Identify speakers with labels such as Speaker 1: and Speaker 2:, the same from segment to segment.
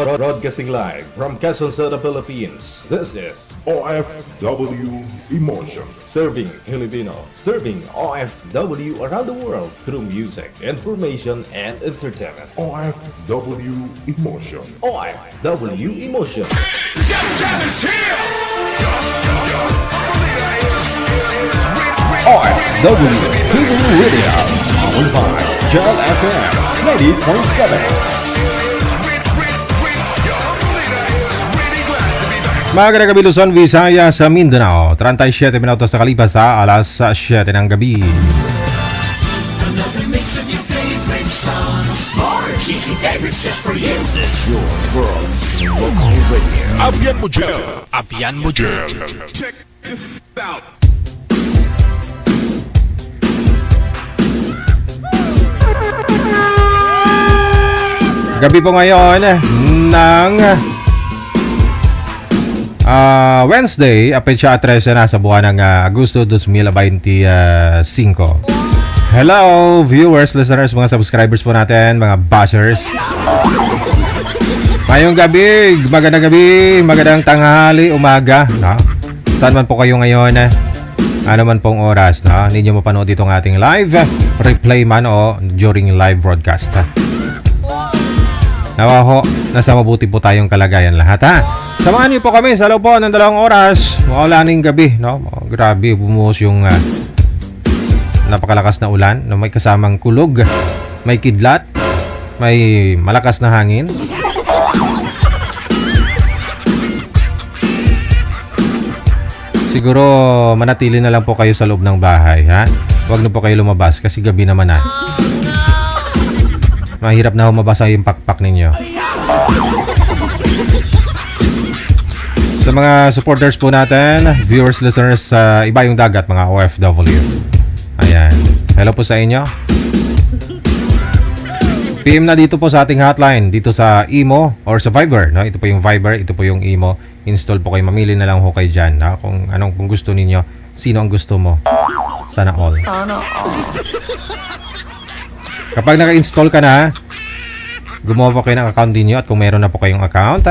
Speaker 1: Broadcasting live from Quezon City, Philippines. This is
Speaker 2: OFW Emotion.
Speaker 1: Serving Filipino, serving OFW around the world through music, information, and entertainment.
Speaker 2: OFW Emotion.
Speaker 1: OFW Emotion. OFW TV Radio, powered by Gel FM 90.7. Magandang gabi Luzon, Visayas, sa Mindanao. 37 minutos na kalipas sa alas 7 ng gabi.
Speaker 2: Abyan mo Gel. Abyan mo Gel.
Speaker 3: Check this out.
Speaker 1: Gabi po ngayon ng Wednesday, apetsa 13 na sa buwan ng Agosto 2025. Hello viewers, listeners, mga subscribers po natin, mga bashers. Ngayong gabi, magandang tanghali, umaga, no? Saan man po kayo ngayon, ano man pong oras, no? Ninyo mapanood itong ating live replay man o during live broadcast. Nawa ho, nasa mabuti po tayong kalagayan lahat, ha? Samahan niyo po kami sa loob po ng 2 oras. Maulaning gabi, no? Grabe, bumuhos yung napakalakas na ulan, no? May kasamang kulog, may kidlat, may malakas na hangin. Siguro manatili na lang po kayo sa loob ng bahay, ha? Huwag na po kayo lumabas kasi gabi naman na. Mahirap na humabasa yung pakpak ninyo. Sa mga supporters po natin, viewers, listeners sa iba yung dagat, mga OFW. Ayan. Hello po sa inyo. PM na dito po sa ating hotline, dito sa Imo or sa Viber, no? Ito po yung Viber, ito po yung Imo. Install po kayo, mamili na lang ho kayo dyan, no? Kung gusto ninyo, sino ang gusto mo. Sana all. Kapag naka-install ka na, gumawa po kayo ng account ninyo at kung meron na po kayong account,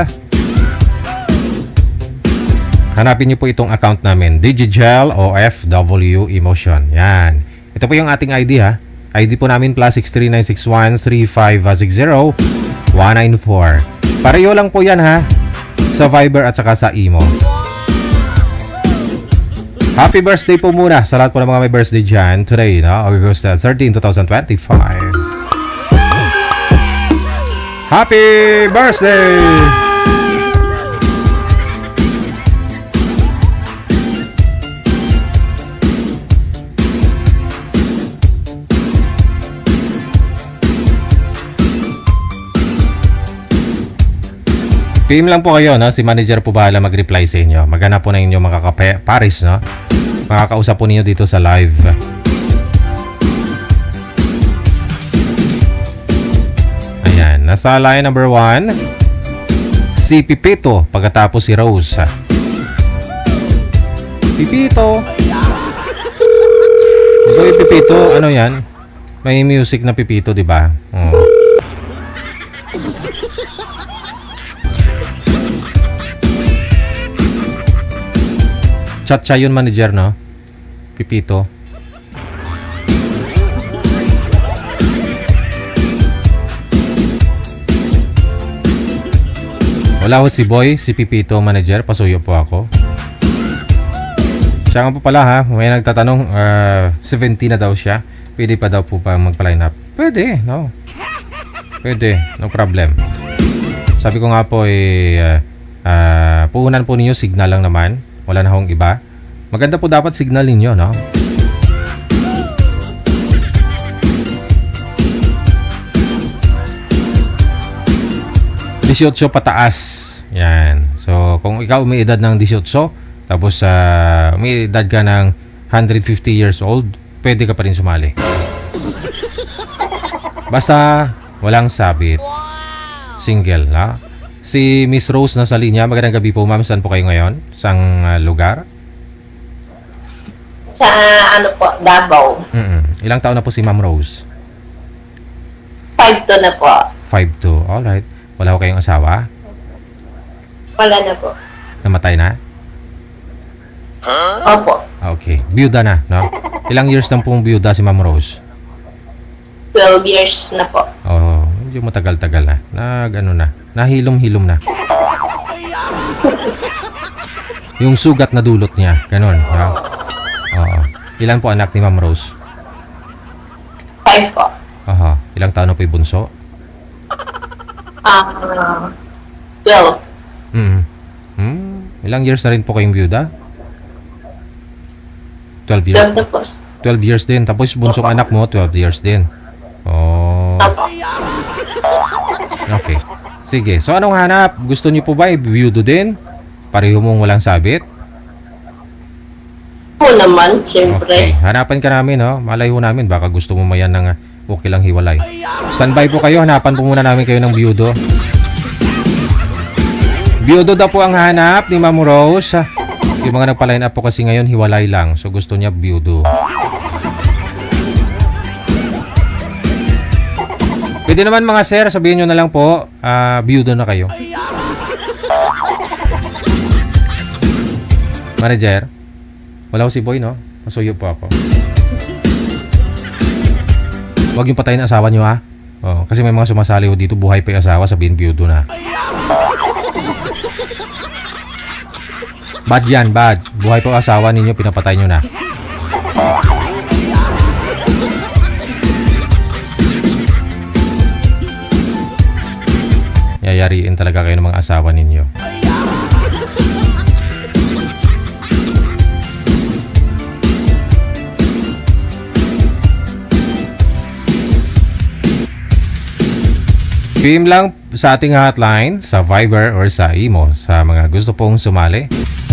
Speaker 1: hanapin niyo po itong account namin, Digigel OFW Emotion. Yan. Ito po yung ating ID, ha. ID po namin +639613560-194. Pareho lang po yan, ha. Sa Viber at saka sa Imo. Happy birthday po muna sa lahat po ng mga may birthday dyan today, no? August 13, 2025. Happy birthday! PM lang po kayo, no? Si manager po bahala mag-reply sa inyo. Maghanap po na inyo mga Paris, no? Makakausap po ninyo dito sa live. Ayan, nasa line number 1 si Pipito, pagkatapos si Rose. Pipito. So, Pipito, ano yan? May music na Pipito, di ba? Oh. Chat siya yun, manager, no? Pipito. Wala ho si Boy, si Pipito, manager. Pasuyo po ako. Siya nga po pala, ha? May nagtatanong, 70 na daw siya. Pwede pa daw po pa magpa-line up. Pwede, no? Pwede, no problem. Sabi ko nga po, puhunan po ninyo, signal lang naman. Wala na hong iba. Maganda po dapat signal ninyo, no? $18 pataas. Yan. So, kung ikaw may edad ng 18, tapos may edad ka ng 150 years old, pwede ka pa rin sumali. Basta walang sabit. Single, no? Si Miss Rose nasa linya. Magandang gabi po, ma'am. Saan po kayo ngayon? Sang lugar?
Speaker 4: Sa ano po, Davao.
Speaker 1: Ilang taon na po si Ma'am Rose?
Speaker 4: 5'2" na po.
Speaker 1: 5'2". Alright. Wala ko kayong asawa?
Speaker 4: Wala na po.
Speaker 1: Namatay na?
Speaker 4: Opo.
Speaker 1: Okay. Biyuda na, no? Ilang years na pong biyuda si Ma'am Rose?
Speaker 4: 12 years na po.
Speaker 1: Oh, medyo matagal-tagal na. Nahilom-hilom na. Yung sugat na dulot niya, ganun. No? Oo. Ilan po anak ni Ma'am Rose?
Speaker 4: 5 po.
Speaker 1: Aha. Ilang taon na po yung bunso?
Speaker 4: 12.
Speaker 1: Ilang years na rin po kayong biyuda? 12 years.
Speaker 4: 12 na po.
Speaker 1: 12 years din. Tapos bunsong anak mo, 12 years din. Oh.
Speaker 4: Opo.
Speaker 1: Okay. Sige. So, anong hanap? Gusto niyo po ba i-biyudo din? Pareho mong walang sabit?
Speaker 4: Po naman, syempre.
Speaker 1: Okay. Hanapan ka namin, no? Malay ho namin. Baka gusto mo mayan ng okay lang hiwalay. Standby po kayo. Hanapan po muna namin kayo ng biyudo. Biyudo daw po ang hanap ni Ma'am Rose. Yung mga nagpa-line up po kasi ngayon, hiwalay lang. So, gusto niya biyudo. Pwede naman mga sir, sabihin nyo na lang po, biyudo na kayo. Manager, wala ko si Boy, no? Masuyo po ako. Huwag yung patayin ang asawa nyo, ha? Oh, kasi may mga sumasali ho dito, buhay pa yung asawa, sabihin biyudo na. Bad yan, bad. Buhay pa yung asawa ninyo, pinapatay nyo na. Yayariin talaga kayo ng mga asawa ninyo. PM lang sa ating hotline, sa Viber or sa Imo sa mga gusto pong sumali.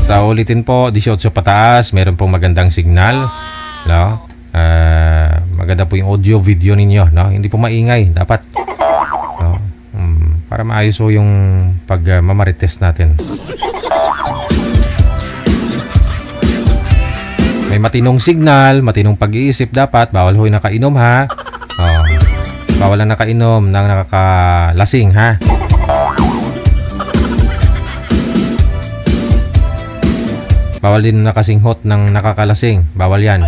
Speaker 1: Sa ulitin po, 18 pataas, meron pong magandang signal. No? Maganda po yung audio video ninyo. No? Hindi po maingay, dapat. No? Para maayos po yung pag-mamarites natin. May matinong signal, matinong pag-iisip dapat. Bawal ho yung nakainom, ha? Oh. Bawal na nakainom ng nakakalasing, ha? Bawal din nakasinghot ng nakakalasing. Bawal yan.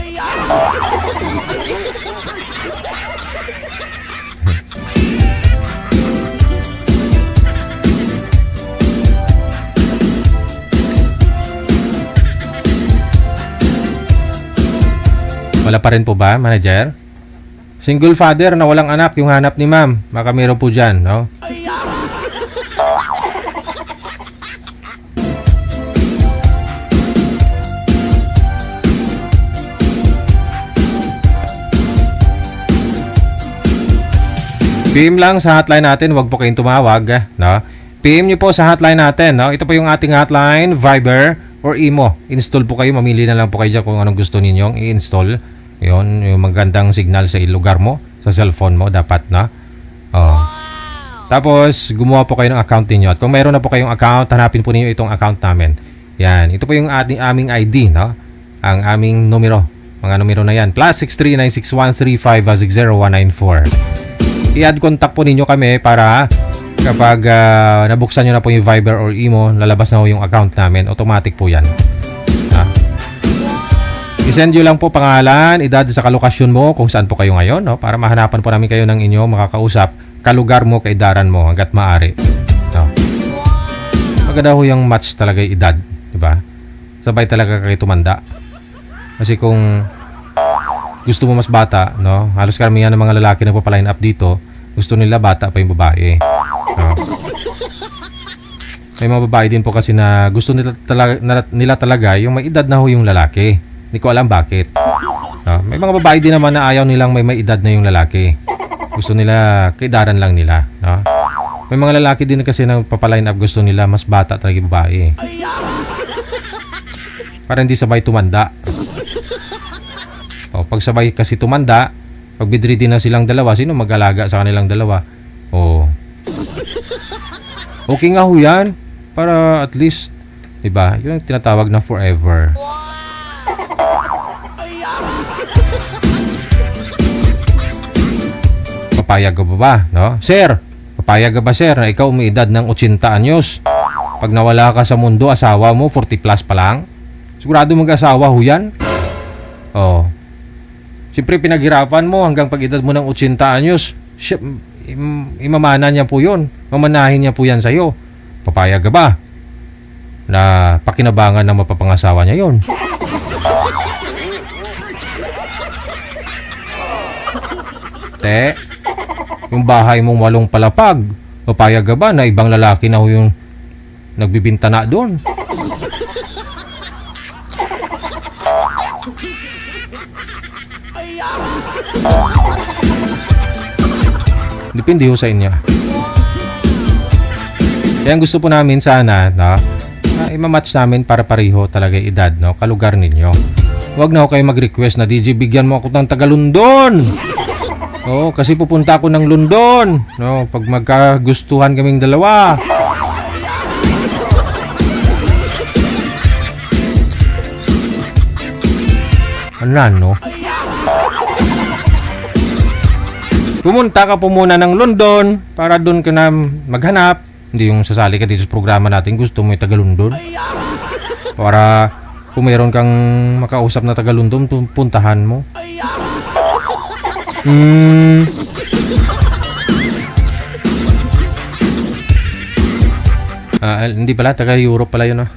Speaker 1: Wala pa rin po ba, manager? Single father na walang anak yung hanap ni ma'am. Baka meron po dyan, no? PM lang sa hotline natin, wag po kayong tumawag, no? PM niyo po sa hotline natin, no? Ito po yung ating hotline, Viber or Imo. Install po kayo, mamili na lang po kayo dyan kung anong gusto ninyong i-install. Yun, yung magandang signal sa lugar mo, sa cellphone mo, dapat na. Oh. Tapos, gumawa po kayo ng account niyo. At kung mayroon na po kayong account, hanapin po niyo itong account namin. Yan, ito po yung aming ID, no? Ang aming numero. Mga numero na yan. +63 96135 I-add contact po ninyo kami para kapag nabuksan nyo na po yung Viber or Imo, lalabas na po yung account namin. Automatic po yan. I-send nyo lang po pangalan, edad sa kalokasyon mo, kung saan po kayo ngayon, no? Para mahanapan po namin kayo ng inyo makakausap, kalugar mo, kaidaran mo, hanggat maaari. No? Maganda ho yung match talaga yung edad, di ba? Sabay talaga kayo tumanda. Kasi kung gusto mo mas bata, no? Halos karamihan ng mga lalaki na pa-line up dito, gusto nila bata pa yung babae. No? May mga babae din po kasi na gusto nila talaga yung may edad na ho yung lalaki. Hindi ko alam bakit. No? May mga babae din naman na ayaw nilang may edad na yung lalaki. Gusto nila, kaidaran lang nila. No? May mga lalaki din kasi na papaline up, gusto nila mas bata talaga yung babae. Para hindi sabay tumanda. O, pag sabay kasi tumanda, pag bedridden na silang dalawa, sino mag-alaga sa kanilang dalawa? O, okay nga ho yan. Para at least, diba, yun ang tinatawag na forever. Papayag ka ba, no? Sir, papayag ka ba, sir, na ikaw may edad ng 80 anyos? Pag nawala ka sa mundo, asawa mo, 40 plus pa lang. Sigurado mag-asawa ho yan. Oh. Siyempre, pinaghirapan mo hanggang pag edad mo ng 80 anyos. Imamana niya po yun. Mamanahin niya po yan sa'yo. Papayag ka ba? Na pakinabangan ng mapapangasawa niya yon. Te, yung bahay mong 8 palapag, papayag ka ba na ibang lalaki na ho yung nagbibintana doon? Depende ho sa inyo. Kaya ang gusto po namin sana, no, imamatch namin para pareho talaga yung edad, no, kalugar ninyo. Huwag na ho kayo mag-request na DJ, bigyan mo ako ng taga London. Oo, kasi pupunta ako ng London. No, pag magkagustuhan kaming dalawa. Ano? Pumunta ka po muna ng London para doon ka na maghanap. Hindi yung sasali ka dito sa programa natin. Gusto mo yung taga London? Para kung mayroon kang makausap na taga London, puntahan mo. Hindi pala, taga Europe pala yun, no?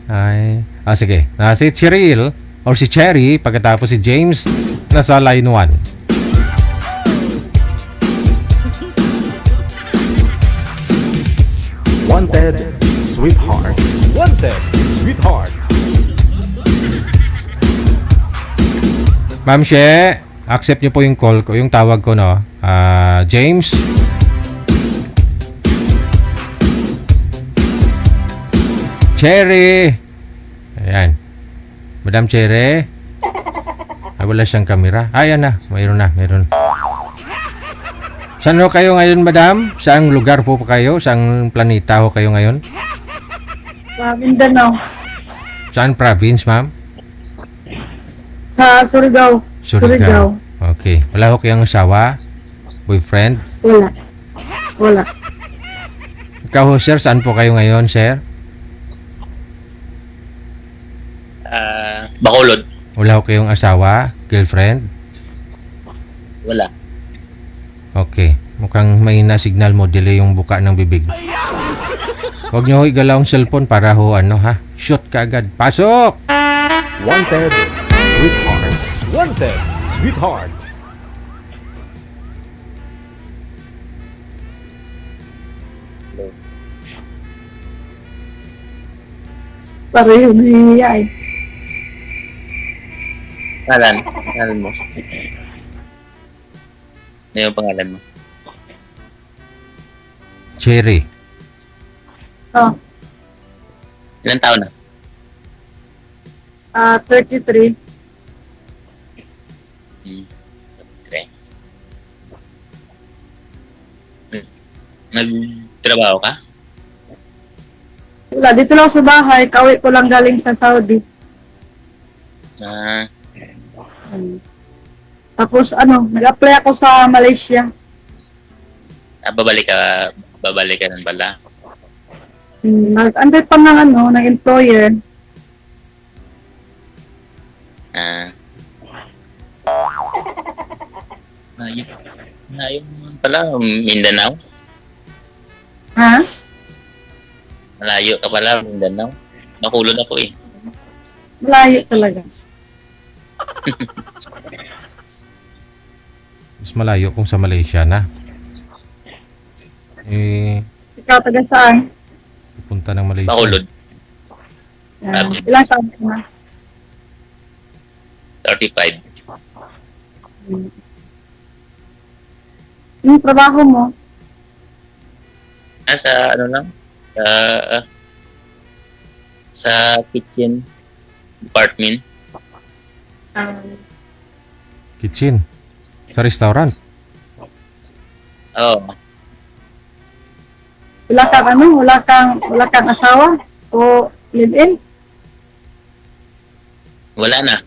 Speaker 1: Ay, sige. Si Cheryl or si Cherry, pagkatapos si James, nasa line 1.
Speaker 5: Wanted, sweetheart. Wanted, sweetheart.
Speaker 1: Ma'am She, accept niyo po yung call ko, yung tawag ko, no? James. Cherry. Ayan. Madam Cherry. Ay, wala siyang kamera. Ayan na. Mayroon. Saan ho kayo ngayon, madam? Saang lugar po kayo? Saang planeta ho kayo ngayon?
Speaker 6: Sa Mindanao.
Speaker 1: Saan province, ma'am?
Speaker 6: Sa Surigao.
Speaker 1: Surigao. Okay. Wala ho kayong asawa? Boyfriend?
Speaker 6: Wala.
Speaker 1: Ikaw ho, sir, saan po kayo ngayon, sir?
Speaker 7: Bacolod.
Speaker 1: Wala ho kayong asawa? Girlfriend?
Speaker 7: Wala.
Speaker 1: Okay. Mukhang may na-signal mo. Delay yung buka ng bibig. Huwag nyo ho igalaw ang cellphone para ho, ha? Shoot ka agad. Pasok!
Speaker 5: Wanted, sweetheart. Wanted, sweetheart.
Speaker 6: Pareho nahihiya eh.
Speaker 7: Pangalan mo. Ano yung pangalan mo?
Speaker 1: Cherry.
Speaker 6: Oh,
Speaker 7: Ilang taon na?
Speaker 6: 33.
Speaker 7: Tre. Nagtrabaho ka?
Speaker 6: Wala, dito lang sa bahay. Kauwi ko lang galing sa Saudi. Tapos nag-apply ako sa Malaysia.
Speaker 7: Babalik ka ng bala.
Speaker 6: Nag-antay pa ng employer.
Speaker 7: Yun pala, Mindanao.
Speaker 6: Ha?
Speaker 7: Malayo ka pala, Mindanao. Nakulod ako eh.
Speaker 6: Malayo talaga.
Speaker 1: Mas malayo kung sa Malaysia na.
Speaker 6: Ikaw taga saan?
Speaker 1: Pupunta ng Malaysia.
Speaker 7: Bacolod.
Speaker 6: Ilang taon ka na?
Speaker 7: 35.
Speaker 6: Yung trabaho mo?
Speaker 7: Nasa lang? Sa kitchen department.
Speaker 1: Kitchen. Sa restaurant.
Speaker 7: Oo.
Speaker 6: Wala kang asawa? O live-in?
Speaker 7: Wala na.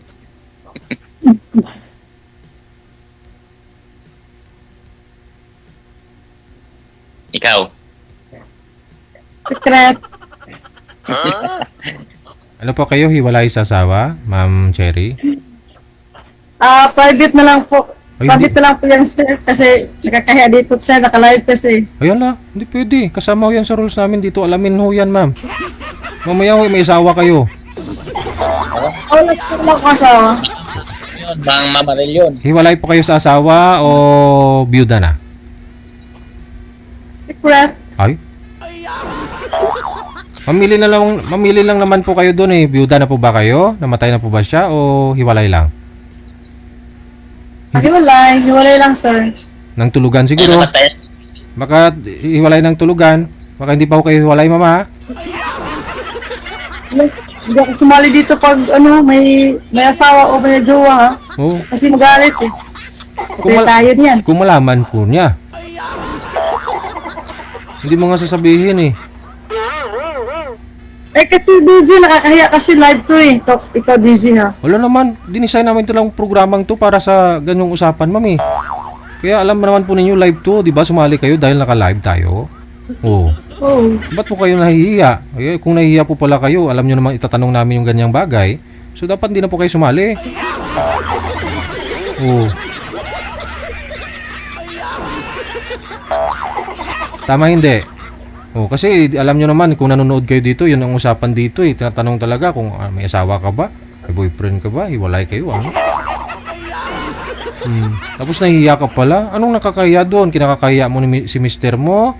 Speaker 7: Ikaw?
Speaker 6: Secret.
Speaker 1: Ano po kayo, hiwalay sa asawa, Ma'am Cherry?
Speaker 6: Private na lang po.
Speaker 1: Ay,
Speaker 6: Private na lang po yan, sir. Kasi nakakahiya dito siya. Naka-live kasi.
Speaker 1: Ayun la, hindi pwede. Kasama ho yan sa rules namin dito. Alamin ho yan, ma'am. Mamaya ho, may asawa kayo.
Speaker 6: Wala po lang ako asawa.
Speaker 7: Yun, Mang Mamaril yun.
Speaker 1: Hiwalay po kayo sa asawa o byuda na?
Speaker 6: Secret.
Speaker 1: Ay? Mamili lang naman po kayo doon eh. Byuda na po ba kayo? Namatay na po ba siya o hiwalay lang?
Speaker 6: Hiwalay. Hiwalay lang, sir.
Speaker 1: Nang tulugan
Speaker 7: Ay,
Speaker 1: siguro.
Speaker 7: namatay.
Speaker 1: Baka hiwalay ng tulugan. Baka hindi pa ho kayo hiwalay, mama.
Speaker 6: Hindi ako sumali dito pag may asawa o may jowa, ha?
Speaker 1: Oo.
Speaker 6: Kasi magalit eh.
Speaker 1: Kung,
Speaker 6: Kasi tayo niyan.
Speaker 1: kung malaman po niya. Hindi mo nga sasabihin eh.
Speaker 6: Kasi DJ, nakakahiya kasi live to eh. Ikaw DJ, ha?
Speaker 1: Wala naman, dinisign namin ito lang programang to para sa ganyong usapan, mami. Kaya alam mo naman po ninyo live to, di ba? Sumali kayo dahil naka-live tayo. Oo.
Speaker 6: Oo.
Speaker 1: Ba't po kayo nahihiya? Eh, kung nahihiya po pala kayo, alam nyo naman itatanong namin yung ganyang bagay. So dapat hindi na po kayo sumali. Oo. Tama hindi? Oh, kasi alam nyo naman kung nanonood kayo dito, yun ang usapan dito eh. Tinatanong talaga kung may asawa ka ba, may boyfriend ka ba, hiwalay kayo, ano? Tapos nahihiya ka pala. Anong nakakahiya doon? Kinakakahiya mo si mister mo?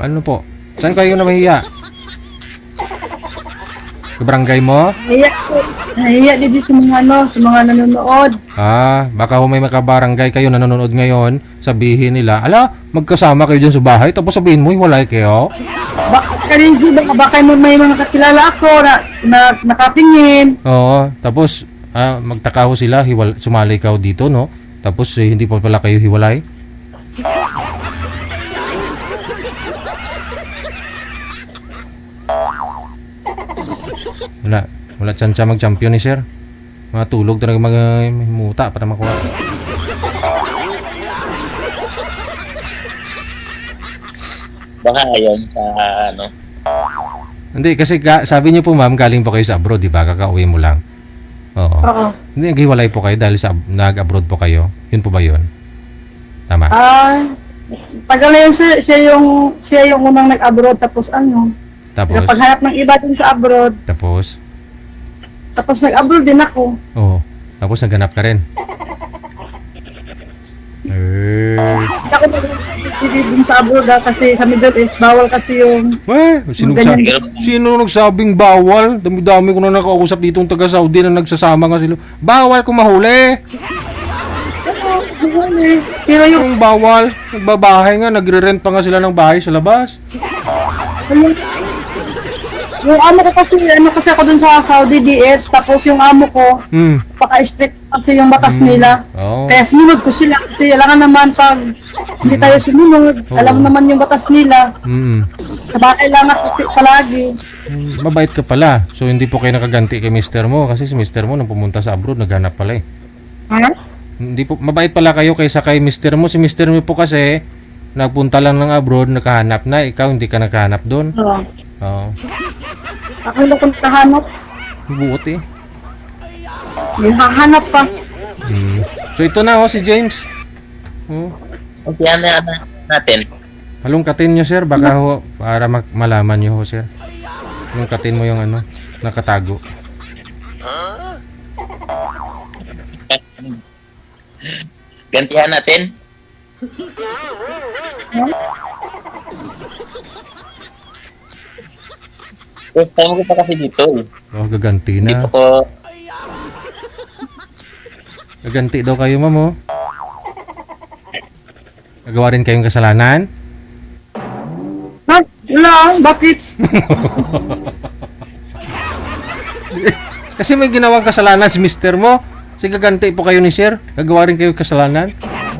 Speaker 1: Ano po? Saan kayo na mahiya? Sa barangay mo?
Speaker 6: Nahiya DJ sa mga nanonood.
Speaker 1: Baka may makabarangay kayo nanonood ngayon, sabihin nila, ala, magkasama kayo dyan sa bahay, tapos sabihin mo, hiwalay kayo?
Speaker 6: Baka may mga kakilala ako na nakatingin.
Speaker 1: Oo, tapos magtaka ho sila, sumali ka ho dito, no? Tapos hindi pa pala kayo hiwalay? Wala chance mag-champion ni sir. Matulog talaga muta para makuha.
Speaker 7: Baka ayon sa ano.
Speaker 1: Hindi, kasi sabi niyo po ma'am, galing po kayo sa abroad, di ba? Kakauwi mo lang. Oo.
Speaker 6: Oo.
Speaker 1: Hindi, naghiwalay po kayo dahil nag-abroad po kayo. Yun po ba yun? Tama.
Speaker 6: Tagal na yun siya yung unang nag-abroad tapos
Speaker 1: Tapos?
Speaker 6: napaghanap ng iba din sa abroad. Tapos nag-abroad din ako.
Speaker 1: Oo. Tapos naghanap ka rin.
Speaker 6: Hindi ako nag-abroad din sa abroad kasi sa Middle East bawal kasi yung
Speaker 1: Sino nagsabing bawal? Dami-dami ko na nakausap ditong taga Saudi na nagsasama nga sila. Bawal kung mahuli.
Speaker 6: pero
Speaker 1: Yung bawal, nagbabahay nga, nagre-rent pa nga sila ng bahay sa labas.
Speaker 6: yung amo ko kasi ako dun sa Saudi DH tapos yung amo ko paka-strict kasi yung batas nila.
Speaker 1: Oo.
Speaker 6: Kaya sinunod ko sila kasi alangan naman pag hindi tayo sinunod, alam naman yung batas nila. Sa bahay lang ako palagi.
Speaker 1: Mabait ka pala. So hindi po kayo nakaganti kay mister mo kasi si mister mo nung pumunta sa abroad naghanap pala eh.
Speaker 6: Ha?
Speaker 1: Hindi po mabait pala kayo kaysa kay mister mo. Si mister mo po kasi nagpunta lang ng abroad, nakahanap na, ikaw hindi ka nakahanap doon.
Speaker 6: Oo.
Speaker 1: Oo.
Speaker 6: Ako lang kung nakahanap.
Speaker 1: Buot eh.
Speaker 6: Yung hahanap pa.
Speaker 1: So ito na si James.
Speaker 7: Okay, ano natin?
Speaker 1: Halongkatin nyo sir, baka ho, para malaman nyo ho sir. Halongkatin mo yung nakatago.
Speaker 7: Gantihan natin? First time ko pa kasi dito eh.
Speaker 1: Oh, gaganti
Speaker 7: Hindi
Speaker 1: na.
Speaker 7: pa ko...
Speaker 1: Gaganti daw kayo ma'am oh. Nagawa rin kayong kasalanan?
Speaker 6: Ha? Wala, bakit?
Speaker 1: Kasi may ginawang kasalanan si mister mo. Sige, gaganti po kayo ni sir. Gagawa rin kayo kasalanan.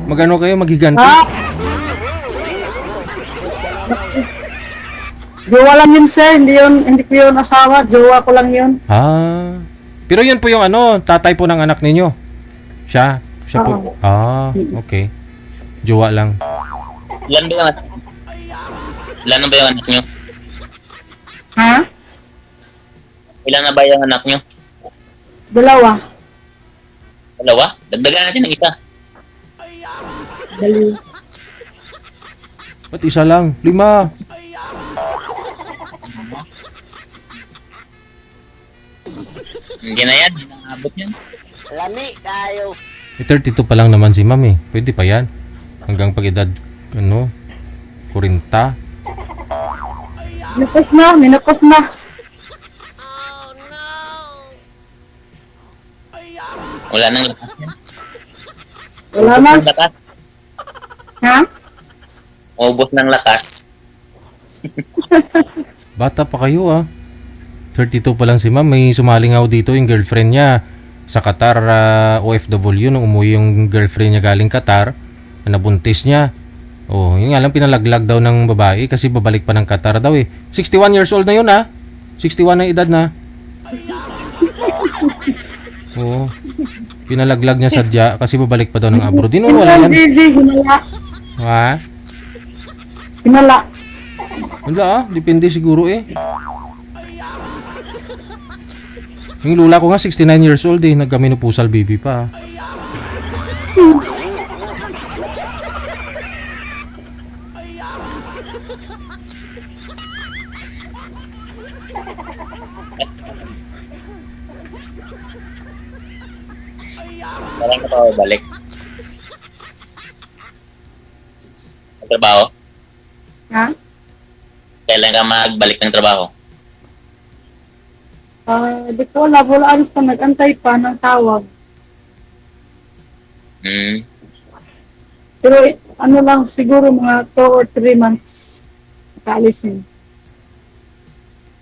Speaker 1: Magano kayo, maghiganti.
Speaker 6: Ha? Jowa lang yun, sir. Hindi ko yun asawa. Jowa ko lang yun.
Speaker 1: Pero yun po yung tatay po ng anak ninyo. Siya po. Okay. Jowa lang.
Speaker 7: Ilan ba yung anak nyo?
Speaker 6: Ha?
Speaker 7: Ilan na ba yung anak nyo?
Speaker 6: 2.
Speaker 7: Dalawa? Dagdagan natin ng isa.
Speaker 6: Dali.
Speaker 1: Ba't isa lang? 5.
Speaker 7: Hindi na yan. Hindi na abot yan.
Speaker 1: Eh, 32 pa lang naman si ma'am eh. Pwede pa yan. Hanggang pag-edad, 40.
Speaker 6: Minapos na.
Speaker 7: Wala nang lakas yan.
Speaker 6: Wala na.
Speaker 7: Ubos ng lakas.
Speaker 6: Ha?
Speaker 7: Ubos ng lakas.
Speaker 1: Bata pa kayo ah. 32 pa lang si ma'am. May sumali nga ako dito yung girlfriend niya sa Qatar, OFW. Nung umuwi yung girlfriend niya galing Qatar, nabuntis niya. Oh, yun nga lang pinalaglag daw ng babae kasi babalik pa ng Qatar daw eh. 61 years old na yun ah. 61 na edad na. Oo. Pinalaglag niya sadya kasi babalik pa daw ng abroad. Di naman wala yan.
Speaker 6: Hinala.
Speaker 1: Ha?
Speaker 6: Hinala.
Speaker 1: Wala ah. Depende siguro eh. Yung lula ko nga 69 years old eh. Nagka-menopausal baby pa.
Speaker 7: Kailan ka pa balik? Ang trabaho?
Speaker 6: Ha?
Speaker 7: Kailan ka magbalik ng trabaho?
Speaker 6: Di ko wala pa, nag-antay pa ng tawag. Pero ano lang, siguro mga 2 or 3 months nakaalisin.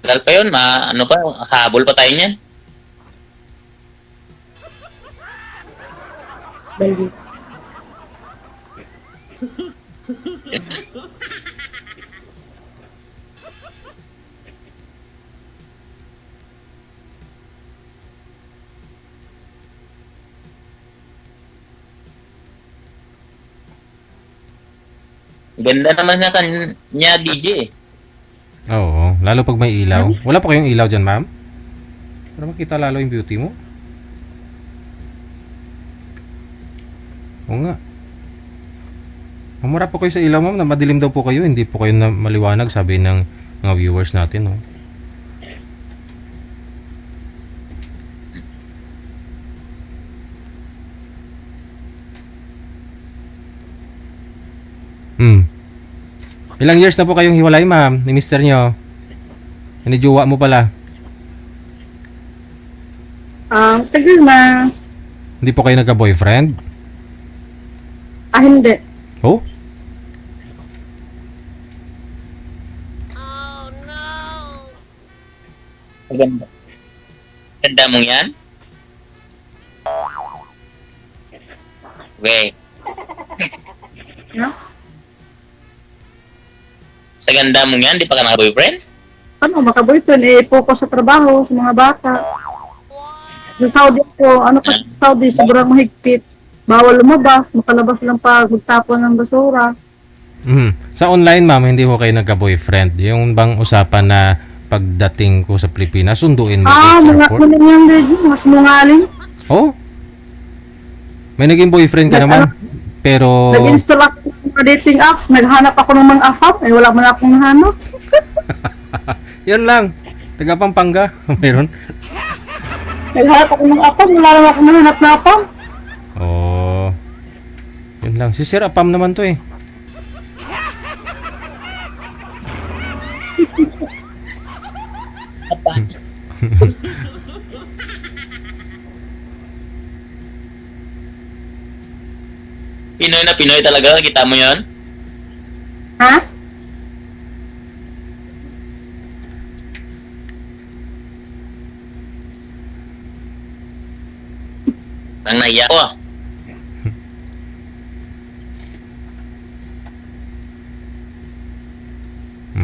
Speaker 7: Tagal pa yun, ano pa, habol pa tayo niyan.
Speaker 6: Dali.
Speaker 7: Ganda naman na kanya DJ eh.
Speaker 1: Oo. Lalo pag may ilaw. Wala pa kayong ilaw dyan ma'am? Para makita lalo yung beauty mo. Oo nga. Mamura po kayo sa ilaw ma'am na madilim daw po kayo. Hindi po kayo na maliwanag sabi ng mga viewers natin. No? Ilang years na po kayong hiwalay ma'am ni mister nyo? Jowa mo pala.
Speaker 6: Tagal na.
Speaker 1: Hindi po kayo nagka-boyfriend?
Speaker 6: Hindi.
Speaker 1: Oh?
Speaker 7: Ganda. Ganda mo yan? Wait.
Speaker 6: No?
Speaker 7: Sa ganda mo yan, di pa ka naka-boyfriend?
Speaker 6: Ano, maka-boyfriend, focus sa trabaho, sa mga bata. Sa Saudi po, sa Saudi, sobrang mahigpit. Bawal lumabas, makalabas lang pag magtapon ng basura.
Speaker 1: Sa online ma'am, hindi ko kayo nagka-boyfriend. Yung bang usapan na pagdating ko sa Pilipinas, sunduin mo sa airport?
Speaker 6: Mga yan, Reggie, mga sinungaling.
Speaker 1: Oh? May naging boyfriend ka naman? Pero...
Speaker 6: Nag-install ako ng mga dating apps, naghanap ako ng mga afam, wala man akong hanap.
Speaker 1: Yan lang. Taga Pampanga. Meron.
Speaker 6: Naghanap ako ng afam, wala naman akong hanap na afam.
Speaker 1: Oh. Yun lang. Si Sir Apam naman to eh.
Speaker 7: Apa? Pinoy na Pinoy talaga, kita mo yon?
Speaker 6: Ha?
Speaker 7: Nang naiya ko.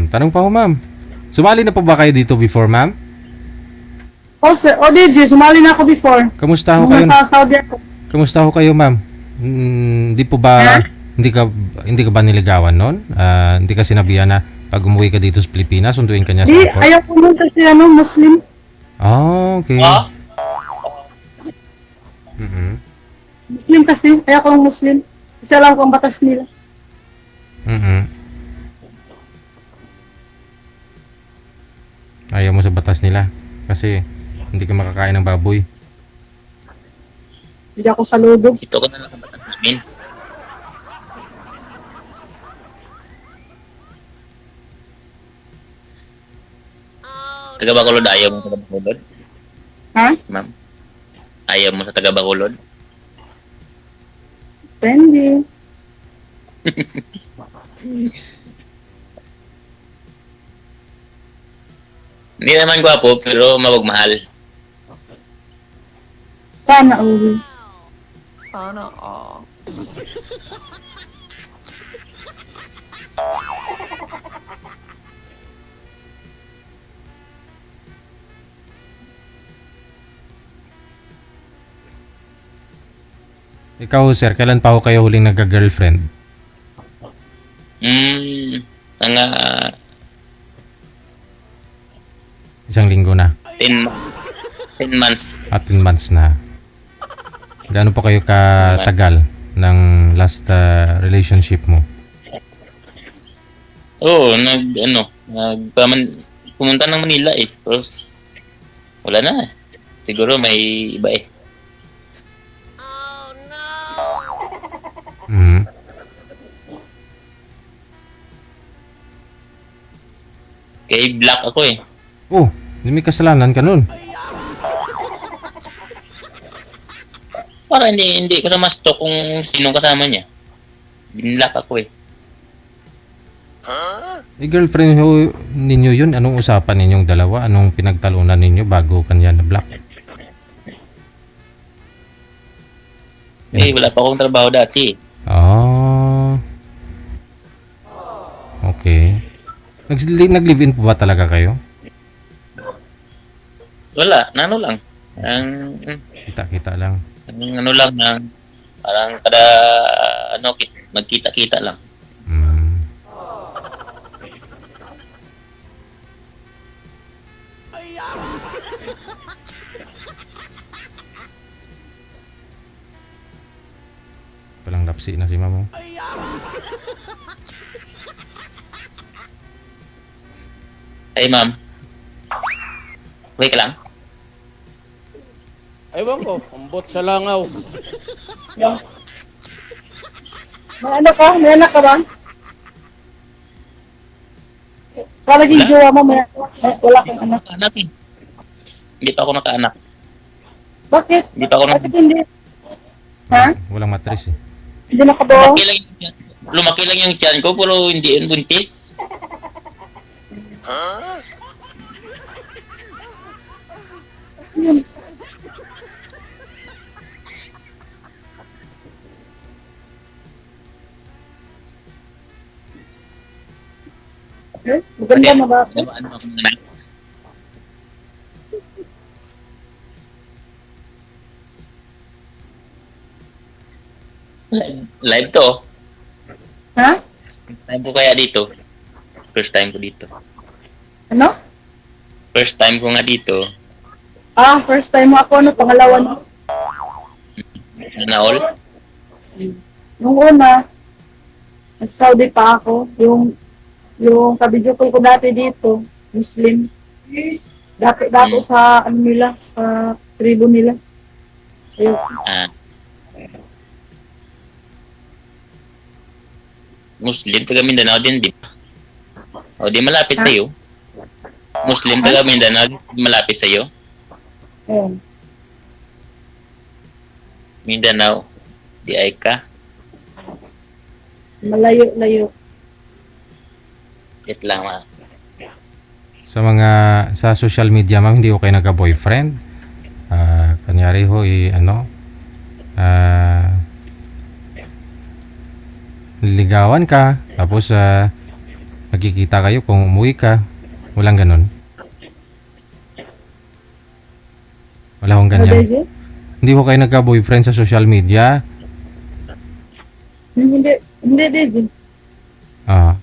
Speaker 1: Tanong pa ho ma'am. Sumali na po ba kayo dito before ma'am?
Speaker 6: Sir, DJ, sumali na ako before.
Speaker 1: Kamusta ho
Speaker 6: Nung
Speaker 1: kayo?
Speaker 6: nasa Saudi ako.
Speaker 1: Kamusta ho kayo ma'am? Hindi po ba... Hindi ka ba niligawan noon? Hindi ka sinabihan na Pag umuwi ka dito sa Pilipinas, sunduin ka niya sa
Speaker 6: Di,
Speaker 1: airport?
Speaker 6: ayaw ko nun kasi Muslim.
Speaker 1: Ah, okay.
Speaker 7: Ah?
Speaker 1: Mm-mm.
Speaker 6: Muslim kasi, ayaw ko ng Muslim. Kasi alam ko ang batas nila.
Speaker 1: Mm-mm. Ayaw mo sa batas nila kasi hindi ka makakain ng baboy.
Speaker 6: Hindi ako saludo.
Speaker 7: Dito ko na lang sa batas namin. Taga Bacolod, ayaw mo sa taga Bacolod?
Speaker 6: Ha?
Speaker 7: Ma'am? Ayaw mo sa taga Bacolod?
Speaker 6: Depende.
Speaker 7: Hindi naman gwapo, pero mabagmahal.
Speaker 6: Sana uwi.
Speaker 8: Sana all.
Speaker 1: Ikaw, sir, kailan pa ho kayo huling nagka-girlfriend?
Speaker 7: Mga
Speaker 1: Isang linggo na.
Speaker 7: 10 months. 10 months.
Speaker 1: At 10 months na. Gaano pa kayo katagal ng last relationship mo?
Speaker 7: Oo, pumunta ng Manila eh. Pero wala na. Siguro may iba eh.
Speaker 1: Mhm.
Speaker 7: Kay black ako eh.
Speaker 1: Oh, hindi may kasalanan ka nun.
Speaker 7: Para hindi ko na mas-talk kung sinong kasama niya. Binlock ako eh.
Speaker 1: Eh, girlfriend ho ninyo yun, anong usapan ninyong dalawa? Anong pinagtalunan ninyo bago kanya na block?
Speaker 7: Eh, wala pa akong trabaho dati.
Speaker 1: Ah. Okay. Nag-live-in po ba talaga kayo?
Speaker 7: Wala, nano lang.
Speaker 1: Kita-kita lang.
Speaker 7: Ano lang, parang kada, magkita-kita lang.
Speaker 1: Mm. Palang lapsi na si mamo.
Speaker 7: Hey, ma'am. Wait ka lang.
Speaker 9: Ewan ko, umbot sa langaw.
Speaker 6: May ano ka? May anak ka ba? Sa naging
Speaker 7: Wala.
Speaker 6: jowa mo, wala kang anak.
Speaker 7: Anak eh. Hindi pa ako nakaanak.
Speaker 6: Bakit?
Speaker 7: Hindi pa ako
Speaker 6: Bakit hindi? Ha?
Speaker 1: Walang matris eh.
Speaker 6: Hindi nakabuo?
Speaker 7: Lumaki lang yung tiyan ko, pero hindi yun buntis.
Speaker 6: Eh, maganda na ba?
Speaker 7: Ano ako na. Live to.
Speaker 6: Ha?
Speaker 7: Time ko kaya dito. First time ko dito.
Speaker 6: Ano?
Speaker 7: First time ko nga dito.
Speaker 6: Ah, first time mo ako, pangalawa na.
Speaker 7: Na all.
Speaker 6: Nung una, nasa Saudi pa ako, yung kabidyo ko dati dito, Muslim. Dati sa ano nila, sa tribo nila. Ayun.
Speaker 7: Muslim, taga Mindanao din, di ba? O, di malapit sa'yo. Muslim, taga Mindanao, di malapit sa'yo.
Speaker 6: Ayun.
Speaker 7: Mindanao, di ay ka.
Speaker 6: Malayo-layo.
Speaker 7: It lang, ah.
Speaker 1: Sa social media ma'am, hindi ko kayo nagka-boyfriend. Kanyari ho, liligawan ka, tapos magkikita kayo kung umuwi ka. Walang ganun. Wala akong ganyan.
Speaker 6: Madede?
Speaker 1: Hindi ko kayo nagka-boyfriend sa social media.
Speaker 6: Hindi, Dede.
Speaker 1: Ah,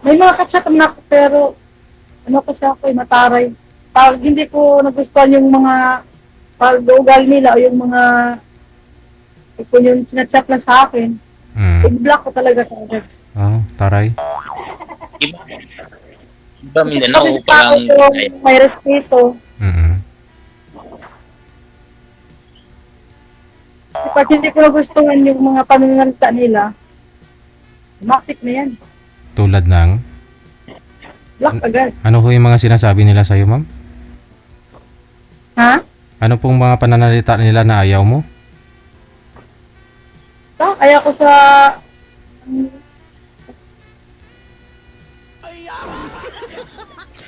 Speaker 6: May mga kachat na ako, pero ano kasi ako mataray. Pag hindi ko nagustuhan yung mga pag-ugali nila o yung mga kung yung sinachat na sa akin, i-block ko talaga kagad.
Speaker 1: Taray.
Speaker 7: Iba Mindanao
Speaker 6: Kasi
Speaker 7: parang
Speaker 6: yung may respeto. Kapag hindi ko nagustuhan yung mga pananalita nila, matik na yan.
Speaker 1: Tulad ng,
Speaker 6: Block agad.
Speaker 1: ano ho yung mga sinasabi nila sa'yo, ma'am?
Speaker 6: Ha?
Speaker 1: Ano pong mga pananalita nila na ayaw mo?
Speaker 6: Kaya ko sa...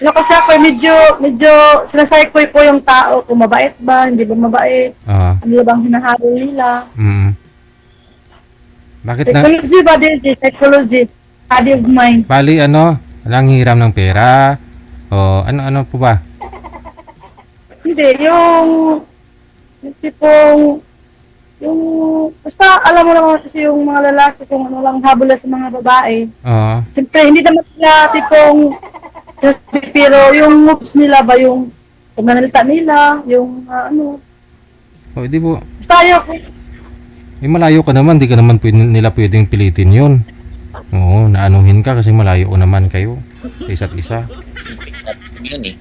Speaker 6: Ano kasi ako, medyo sinasay ko po yung tao, kung mabait ba, hindi ba mabait, ano bang hinahalo nila.
Speaker 1: Bakit na?
Speaker 6: Psychology ba din? Psychology. Study of mind.
Speaker 1: Bali, walang hiram ng pera? O ano po ba?
Speaker 6: Hindi, yung tipong, basta alam mo naman kasi yung mga lalaki kung ano lang habula sa mga babae.
Speaker 1: Oo.
Speaker 6: Siyempre, hindi naman sila tipong, pero yung moves nila ba yung pananalita nila, yung
Speaker 1: O, di po.
Speaker 6: basta ayaw ko.
Speaker 1: Malayo ka naman, di ka naman nila pwedeng pilitin yun. Oo, naanuhin ka kasi malayo naman kayo sa isa't isa.
Speaker 7: yun eh.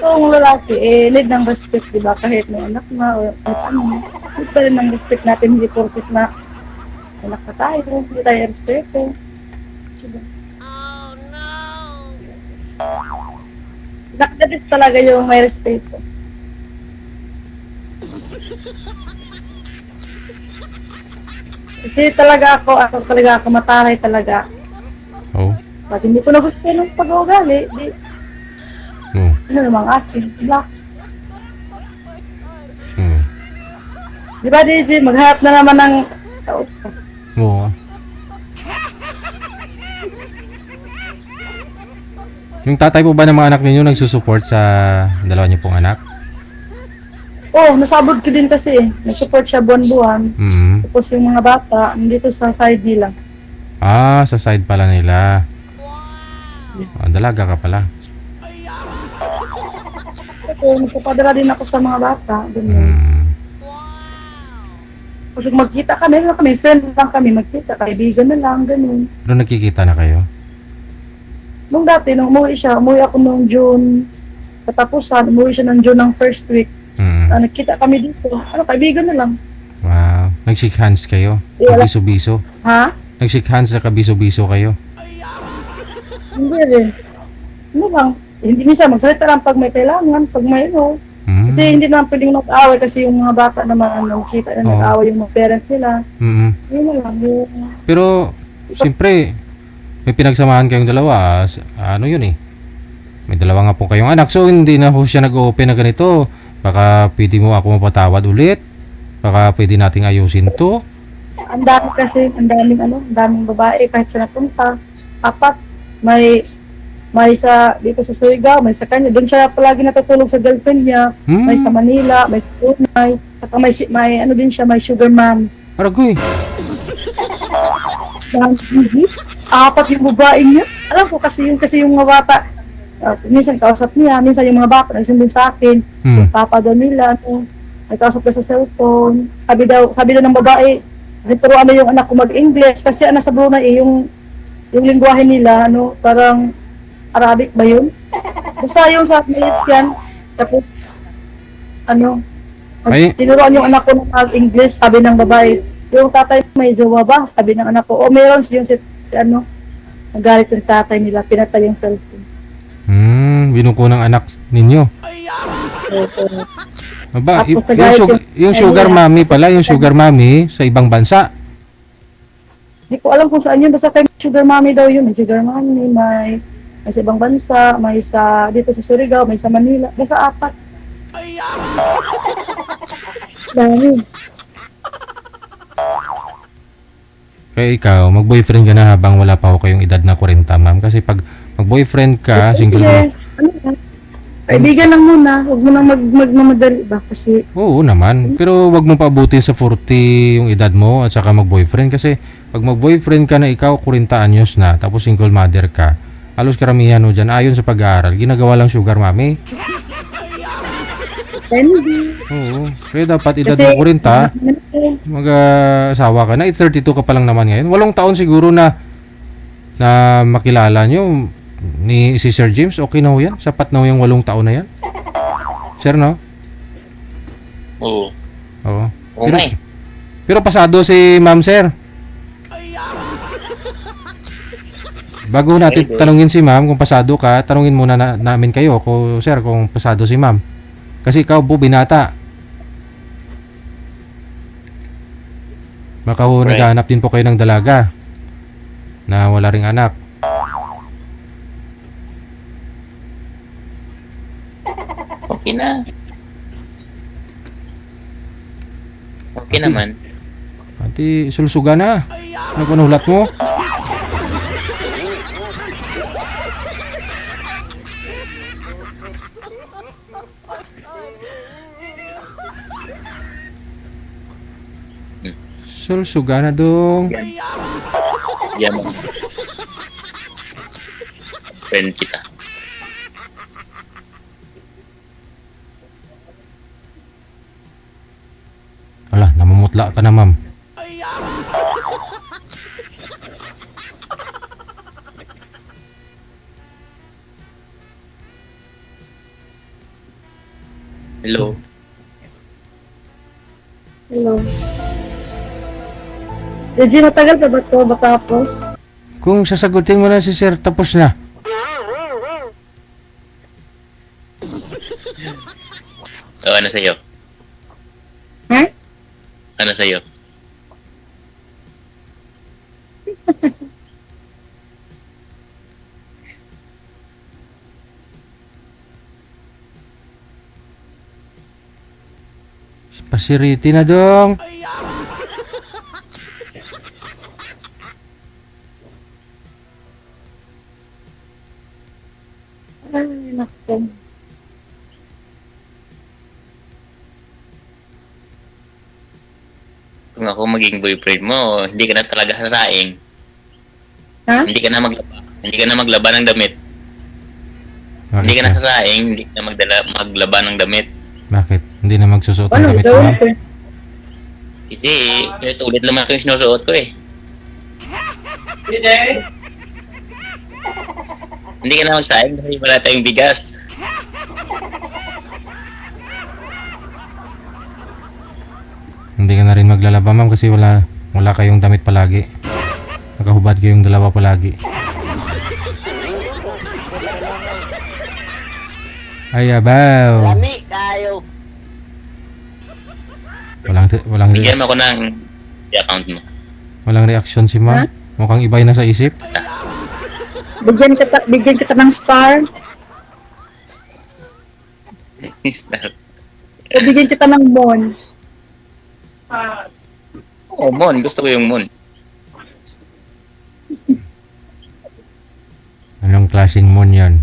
Speaker 6: Kung lalaki, lead ng respect, di ba? Kahit may anak na, o kahit ano, lead pa rin ng respect natin, hindi porket na anak na tayo, hindi tayo respeto. Diba? Oh, no! Nakadabit talaga yung may respeto. Kasi talaga ako mataray talaga.
Speaker 1: Oh.
Speaker 6: Pag hindi ko nagustuhan ng pag-uugali, di, ano namang akin, block. Di ba, DJ, maghanap na naman ng tao.
Speaker 1: Oo. Yung tatay po ba ng mga anak ninyo nagsusupport sa dalawa niyo pong anak?
Speaker 6: Oh, nasabod ko din kasi eh. Nag-support siya buwan-buwan. Tapos yung mga bata, nandito sa side nila.
Speaker 1: Sa side pala nila. Dalaga ka pala.
Speaker 6: So, nagpapadala din ako sa mga bata. Ganyan. Kasi magkita kami, friend lang kami, magkita, kaibigan na lang, ganun.
Speaker 1: Pero nagkikita na kayo?
Speaker 6: Nung dati, nung umuwi ako nung June, katapusan, umuwi siya ng June ng first week. Nagkita kami dito. Kaibigan na lang.
Speaker 1: Wow. Nag-shake hands kayo? Kabiso-biso?
Speaker 6: Ha?
Speaker 1: Nag-shake hands na kabiso-biso kayo?
Speaker 6: Hindi rin. Ano lang, hindi minsan magsalita lang pag may kailangan, pag may Kasi hindi naman pwedeng mag-away kasi yung mga bata naman kita na nag-away yung mga parents nila. Yun na lang.
Speaker 1: Pero, siyempre, may pinagsamahan kayong dalawa. Ano yun eh? May dalawa nga po kayong anak. So, hindi na ho siya nag-open na ganito. Baka pwede mo ako mapatawad ulit. Baka pwede nating ayusin to.
Speaker 6: Ang dami kasi, ang daming babae kahit sa napunta. Apat, may sa dito sa Surigao, may sa kanya. Doon siya palagi natutulog sa girlfriend niya. May sa Manila, may sa Brunei. Saka may din siya, may sugar mom.
Speaker 1: Aragoy.
Speaker 6: Apat yung babae niya. Alam ko kasi yung mga bata, minsan kausap niya, minsan yung mga bata nagsumbong sa akin, yung papa daw nila, nagkausap ka sa cellphone. Sabi daw ng babae, turuan na yung anak ko mag-English kasi sa Brunei yung lingwahe nila, parang Arabic ba yun? Basta yung sa minutes yan, tapos tinuruan yung anak ko ng mag-English, sabi ng babae, yung tatay may jowa ba? Sabi ng anak ko, meron yung si nagalit yung tatay nila, pinatay yung cellphone.
Speaker 1: Binuko ng anak ninyo. Aba, yung sugar mommy pala, yung sugar mommy sa ibang bansa.
Speaker 6: Hindi ko alam kung saan yun, basta kay sugar mommy daw yun. May sugar mommy, may sa ibang bansa, may sa dito sa Surigao, may sa Manila, basta apat. Dami.
Speaker 1: Kaya ikaw, mag-boyfriend ka na habang wala pa ho kayong edad na 40, ma'am. Kasi pag mag-boyfriend ka, single mo.
Speaker 6: Kaibigan lang muna. Huwag mo nang magmamadali ba? Kasi,
Speaker 1: Oo naman. Pero wag mo paabutin sa 40 yung edad mo at saka mag-boyfriend. Kasi pag mag-boyfriend ka na ikaw, 40 anyos na, tapos single mother ka, halos karamihan mo dyan, ayon sa pag-aaral, ginagawa lang sugar mommy.
Speaker 6: depende.
Speaker 1: Oo. Kaya dapat edad
Speaker 6: Kasi,
Speaker 1: mo 40, mag-asawa ka na. 32 ka pa lang naman ngayon. 8 taon siguro na makilala nyo ni si Sir James. Okay na ho yan? Sapat na ho yung 8 taon na yan? Sir, no?
Speaker 7: Oo.
Speaker 1: Oo.
Speaker 7: Oo nga eh.
Speaker 1: Pero pasado si ma'am, sir. Bago natin tanungin si ma'am kung pasado ka, tanungin muna namin kayo, sir, kung pasado si ma'am. Kasi ikaw po binata. Baka ho
Speaker 7: Right.
Speaker 1: naghahanap din po kayo ng dalaga na wala ring anak.
Speaker 7: Okay na. Okay naman.
Speaker 1: Pati sulsuga na. Ano panulat mo? Sulsuga na dong.
Speaker 7: Yan mo. Friend kita.
Speaker 1: Wala, namumutla ka na, ma'am.
Speaker 7: Hello.
Speaker 6: Hello. Reggie, matagal pa ba ito matapos?
Speaker 1: Kung sasagutin mo na si sir, tapos na.
Speaker 7: O, ano sa'yo?
Speaker 6: Ha?
Speaker 7: Ano sa'yo?
Speaker 1: Pasiriti na dong.
Speaker 6: Ay, naku.
Speaker 7: Kung ako maging boyfriend mo, hindi ka na talaga sasaing.
Speaker 6: Ha?
Speaker 7: Hindi ka na maglaba. Hindi ka na maglaba ng damit. Hindi ka na sasaing, hindi ka na maglaba ng damit.
Speaker 1: Bakit? Hindi na magsusuot ng
Speaker 6: Ano,
Speaker 1: damit si
Speaker 6: gawin
Speaker 1: ma'am?
Speaker 6: ko?
Speaker 7: Kasi, ulit naman ito yung sinusuot ko eh. Hindi ka na magsaing kasi wala tayong bigas.
Speaker 1: Hindi ka na rin maglalaba, ma'am, kasi wala kayong damit palagi. Nakahubad kayong dalawa palagi. Ay, abaw.
Speaker 10: Lami kayo.
Speaker 7: Bigyan mo ako ng account mo.
Speaker 1: Walang reaksyon si ma'am. Mukhang iba'y nasa isip.
Speaker 6: Bigyan kita ng star. O bigyan kita ng mon.
Speaker 7: Oo, Mon. Gusto ko yung Mon.
Speaker 1: Anong klaseng mon yan?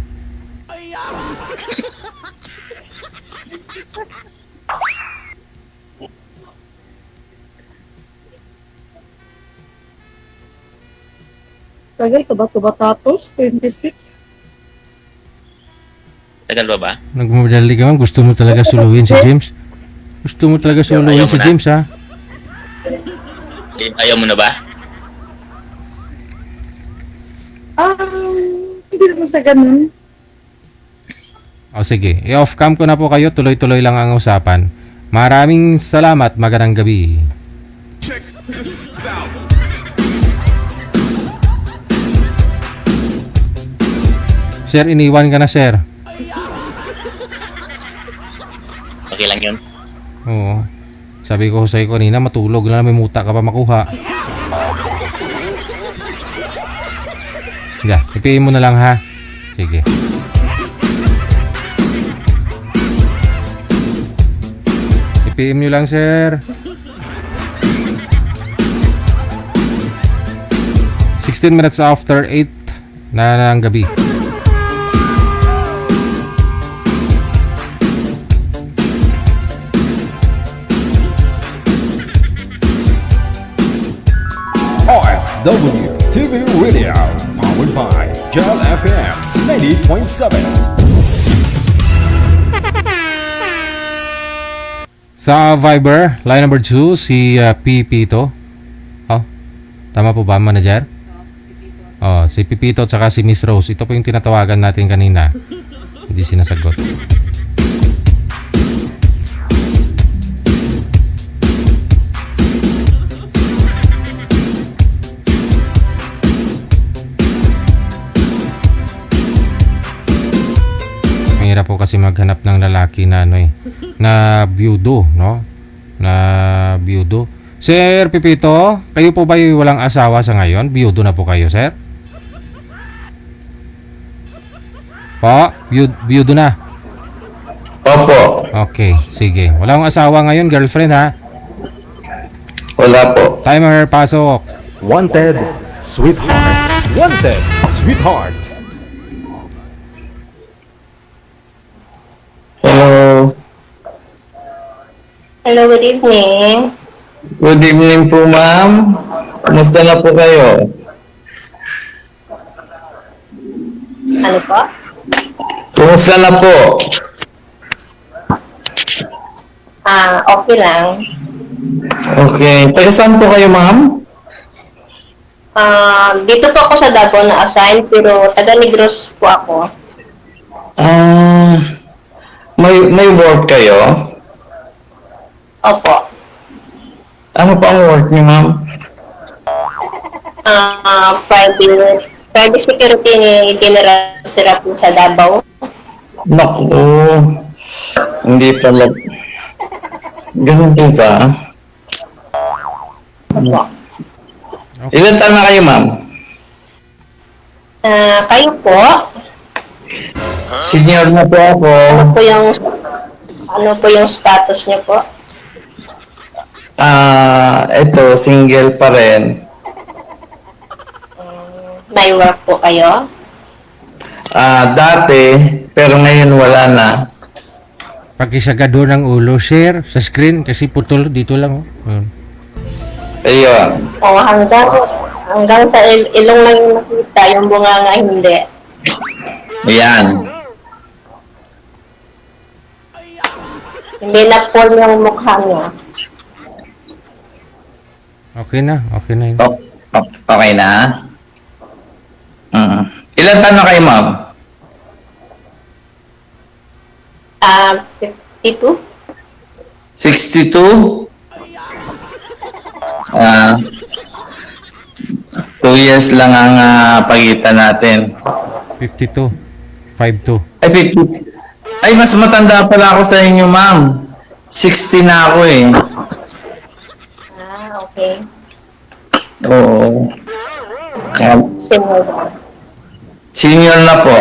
Speaker 6: Tagal ka ba ito ba tapos? 26?
Speaker 7: Tagal ba ba?
Speaker 1: Nagmamadali ka, ma'am. Gusto mo talaga suluhin si James? Gusto mo talaga suluhin
Speaker 7: Ayaw mo
Speaker 1: si
Speaker 7: na.
Speaker 1: James, ha?
Speaker 7: Ayaw mo na ba?
Speaker 6: Hindi naman sa ganun.
Speaker 1: O sige, i-off cam ko na po kayo. Tuloy-tuloy lang ang usapan. Maraming salamat. Magandang gabi.
Speaker 3: Check this out.
Speaker 1: Sir, iniwan ka na, sir.
Speaker 7: Okay lang yun.
Speaker 1: Oo. Sabi ko sa'yo kanina, matulog na, may muta ka pa makuha. Sige, ipiin mo na lang, ha? Sige. Ipiin nyo lang, sir. 16 minutes after 8 na ng gabi.
Speaker 5: WTV Radio, powered by Gel FM 90.7.
Speaker 1: Sa Viber, line number 2, si Pipito. Oh, tama po ba, manager? Oh, si Pipito at saka si Miss Rose. Ito po yung tinatawagan natin kanina. Hindi sinasagot. Mahirap po kasi maghanap ng lalaki na na byudo, no? Na byudo. Sir Pipito, kayo po ba walang asawa sa ngayon? Byudo na po kayo, sir? Po, byudo na.
Speaker 10: Opo,
Speaker 1: Okay, sige. Wala akong asawa ngayon, girlfriend ha.
Speaker 10: wala po.
Speaker 1: Timer, pasok.
Speaker 5: Wanted, Sweetheart. Wanted, Sweetheart.
Speaker 10: Hello.
Speaker 4: Hello, good evening.
Speaker 10: Good evening po, ma'am. Kumusta na po kayo?
Speaker 4: Ano po?
Speaker 10: Kumusta na po?
Speaker 4: Okay lang.
Speaker 10: Okay. Taga saan po kayo, ma'am?
Speaker 4: Dito po ako sa Davao na assign, pero taga Negros po ako.
Speaker 10: May work kayo?
Speaker 4: Opo.
Speaker 10: Ano pa ang work niyo, ma'am?
Speaker 4: Private security ni General Sira po sa Davao.
Speaker 10: Naku, hindi pala. Ganun po ba?
Speaker 4: Opo.
Speaker 10: Ilan taon na kayo, ma'am?
Speaker 4: Kayo po,
Speaker 10: Senior na po ako.
Speaker 4: ano po yung status niyo po?
Speaker 10: Ito, single pa rin.
Speaker 4: May work po kayo?
Speaker 10: Dati, pero ngayon wala na.
Speaker 1: Pakisagado ng ulo, share sa screen kasi putol dito lang. Oh.
Speaker 10: Ayun.
Speaker 4: O hanggang sa ilong lang yung nakita, yung bunganga hindi.
Speaker 10: Ayan.
Speaker 4: Hindi na po yung mukha niya.
Speaker 1: Okay na yun.
Speaker 10: Okay na? Ilan taon na kayo, ma'am?
Speaker 4: 52?
Speaker 10: 62? 2 years lang ang pagitan natin.
Speaker 1: 52. 52.
Speaker 10: Ay, 50. Ay, mas matanda pala ako sa inyo, ma'am. 60 na ako eh.
Speaker 4: Okay.
Speaker 10: Oo.
Speaker 4: Senior.
Speaker 10: Senior na po.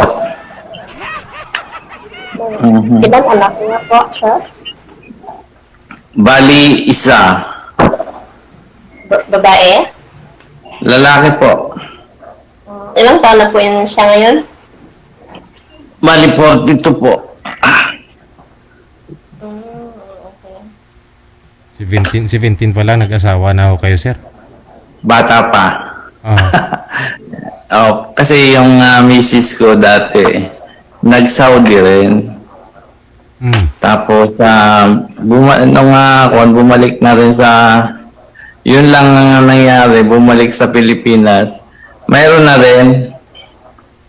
Speaker 4: Ilan anak niya po, sir?
Speaker 10: Bali, isa.
Speaker 4: Babae?
Speaker 10: Lalaki po.
Speaker 4: Ilang taon na po yun siya ngayon?
Speaker 10: Bali, 42 po.
Speaker 4: Okay.
Speaker 1: 17 pa lang nag-asawa na ako kayo, sir.
Speaker 10: Bata pa.
Speaker 1: Oh.
Speaker 10: Kasi yung misis ko dati, nag-Saudi rin. Tapos, bumalik na rin sa, yun lang ang nangyari, bumalik sa Pilipinas. Mayroon na rin,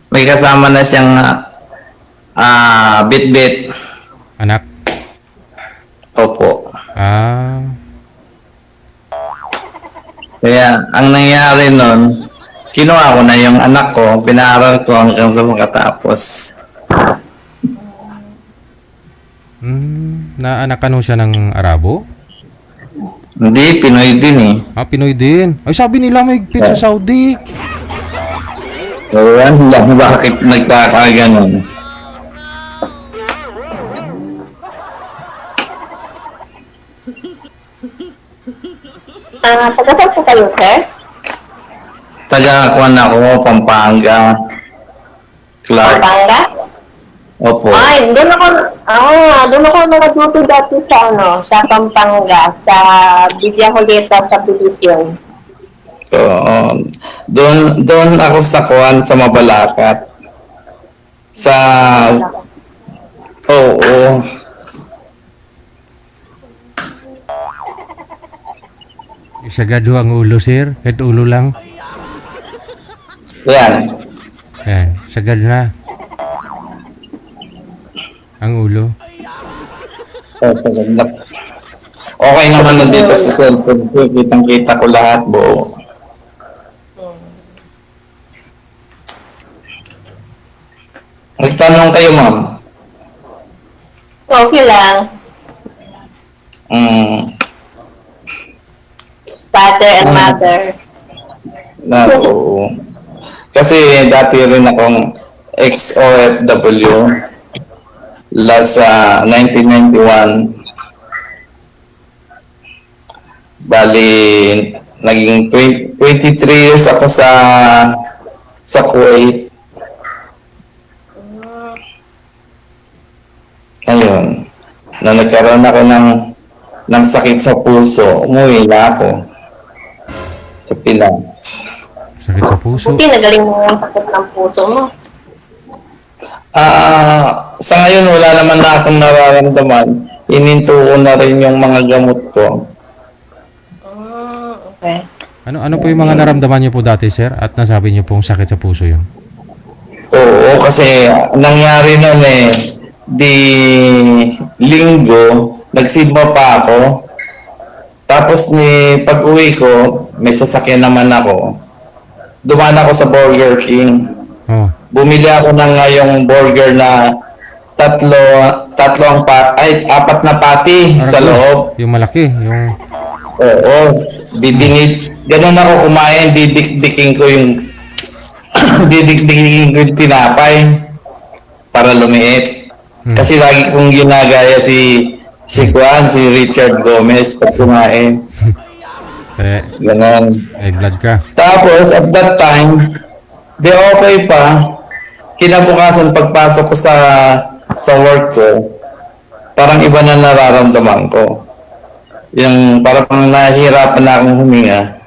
Speaker 10: may kasama na siyang bit-bit.
Speaker 1: Anak?
Speaker 10: Opo.
Speaker 1: Kaya,
Speaker 10: ang nangyari nun, kinuha ko na yung anak ko, pinaaral ko hanggang sa makatapos.
Speaker 1: Naanakan mo siya ng Arabo?
Speaker 10: Hindi, Pinoy din eh.
Speaker 1: Pinoy din. Ay, sabi nila may higpit sa Saudi.
Speaker 10: Ewan lang bakit nagkakaganon.
Speaker 4: Taga saan po kayo, sir?
Speaker 10: Taga-kuan ako, Pampanga. Clark.
Speaker 4: Pampanga?
Speaker 10: Opo.
Speaker 4: Ay, doon ako nag-duty dati sa Pampanga, sa Bidya Julieta sa Division.
Speaker 10: Oo. Doon ako sa kuwan sa Mabalacat. Sa Oo.
Speaker 1: Sagad ho ang ulo, sir. Kahit ulo lang.
Speaker 10: Yan.
Speaker 1: Yan, sagad na. Ang ulo.
Speaker 10: Okay naman na dito sa cellphone ko. Kitang-kita ko lahat buo. Magtanong kayo, ma'am.
Speaker 4: Okay lang. Father and mother.
Speaker 10: Oo. Kasi dati rin akong ex-OFW sa 1991. Bali, naging 23 years ako sa Kuwait. Ayun. Na nagkaroon ako ng sakit sa puso, umuwi na ako sa Pinas.
Speaker 1: Sakit sa puso.
Speaker 4: Buti nagaling mo yung sakit ng puso mo.
Speaker 10: Sa ngayon, wala naman na akong nararamdaman. Ininto ko na rin yung mga gamot ko.
Speaker 4: Okay.
Speaker 1: Ano po yung mga naramdaman niyo po dati, sir? At nasabi niyo pong sakit sa puso yun?
Speaker 10: Oo, kasi nangyari nun di linggo, nagsimba pa ako. Tapos pag-uwi ko, may sasakyan naman ako. Dumaan ako sa Burger King.
Speaker 1: Oh.
Speaker 10: Bumili ako ng ngayong burger na apat na pati sa loob.
Speaker 1: Yung malaki, yung...
Speaker 10: Oo. Ganun ako kumain, didikdikin ko yung tinapay para lumiit. Kasi lagi kong ginagaya si Richard Gomez pag kumain. Ganon.
Speaker 1: May blood ka.
Speaker 10: Tapos, at that time, okay pa. Kinabukasan, pagpasok ko sa work ko, parang iba na nararamdaman ko. Yung parang nahihirapan na akong huminga.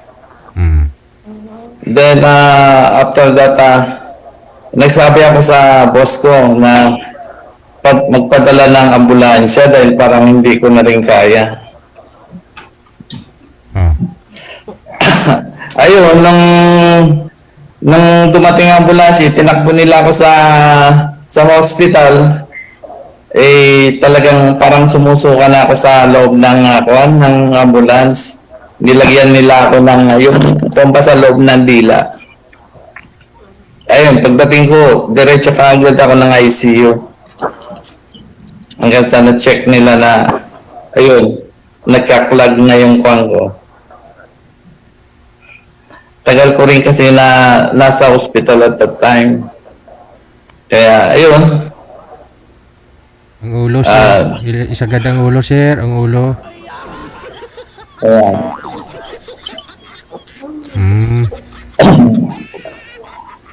Speaker 10: Then, after that, nagsabi ako sa boss ko na magpadala ng ambulansya dahil parang hindi ko na rin kaya. Ayun, nung dumating ang ambulansya, tinakbo nila ako sa hospital. Talagang parang sumusuka na ako sa loob ng ambulance. Nilagyan nila ako ng yung pompa sa loob ng dila. Ayun, pagdating ko, diretso kaagad ako ng ICU. Hanggang sa na-check nila na, ayun, nagka-clog na yung kuwang ko. Tagal ko rin kasi na nasa hospital at that time. Kaya, ayun.
Speaker 1: Ang ulo, sir. Isagad ang ulo, sir. Ang ulo.
Speaker 10: Ayan.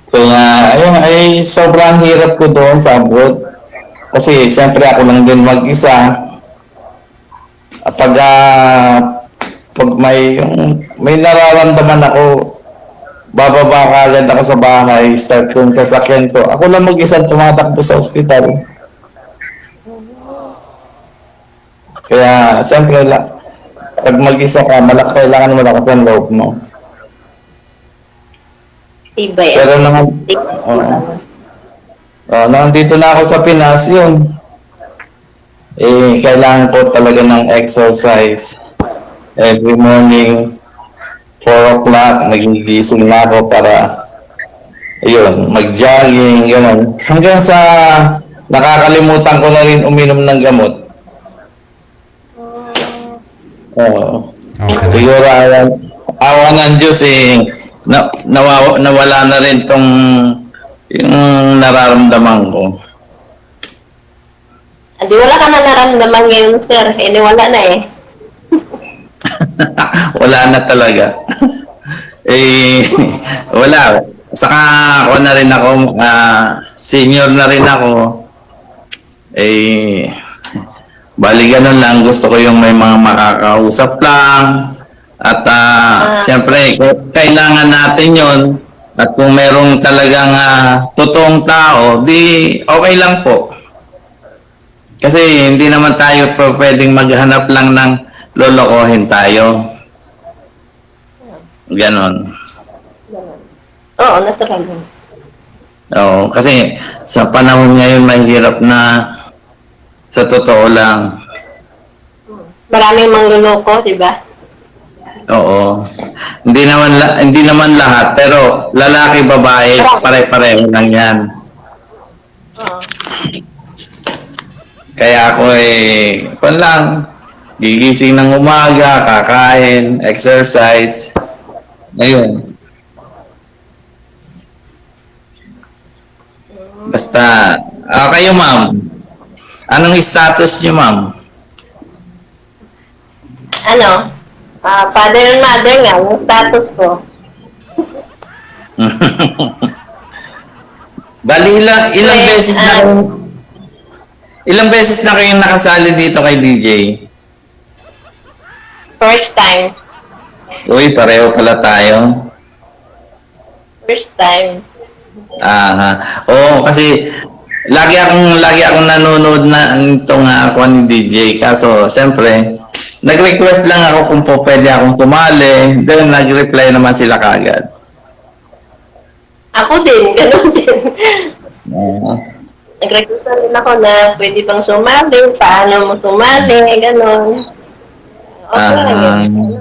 Speaker 10: Kaya, ayun, sobrang hirap ko doon sa abroad. Kasi, siyempre, ako lang din mag-isa. Pag may nararamdaman ako, bababa ka agad ako sa bahay, start kong sasakyan ko. Ako lang mag-isa tumatakbo sa ospital. Kaya, siyempre, pag mag-isa ka, kailangan mo lang ang loob mo.
Speaker 4: Tibay.
Speaker 10: Pero nandito na ako sa Pinas, yun. Kailangan ko talaga ng exercise. Every morning, 4 o'clock, nagigising na ako para, ayun, mag-jogging, gano'n. Hanggang sa nakakalimutan ko na rin uminom ng gamot.
Speaker 1: Okay.
Speaker 10: Siguro awa ng Diyos nawala na rin yung nararamdaman ko.
Speaker 4: Hindi, wala ka na naramdaman ngayon, sir. Wala na eh.
Speaker 10: Wala na talaga. Wala. Saka ako na rin ako, senior na rin ako. Bali ganun lang, gusto ko yung may mga makakausap lang, At siyempre, kailangan natin yon. At kung merong talagang totoong tao, di okay lang po. Kasi hindi naman tayo pwedeng maghanap lang ng lolokohin tayo. Ganon.
Speaker 4: Oo, natural yun.
Speaker 10: Oo, kasi sa panahon ngayon mahirap na sa totoo lang.
Speaker 4: Maraming mangluloko, di ba?
Speaker 10: Oo. Hindi naman lahat, pero lalaki, babae, pare-pareho lang 'yan.
Speaker 4: Oo.
Speaker 10: Kaya ako lang, gigising ng umaga, kakain, exercise. Ayun. Basta, kayo ma'am, anong status niyo ma'am?
Speaker 4: Ano? Father and mother nga, yung status ko.
Speaker 10: Bali, ilang beses na kayong nakasali dito kay DJ?
Speaker 4: First time.
Speaker 10: Uy, pareho pala tayo.
Speaker 4: First time.
Speaker 10: Aha. Oo, kasi lagi akong nanonood na itong ako ni DJ. Kaso, siyempre, nag-request lang ako kung po pwede akong sumali. Then, nag-reply naman sila kagad.
Speaker 4: Ako din, ganun din.
Speaker 10: Oo.
Speaker 4: Nag-request na rin ako na pwede bang sumali, paano mo sumali, ganun. Okay lang yun.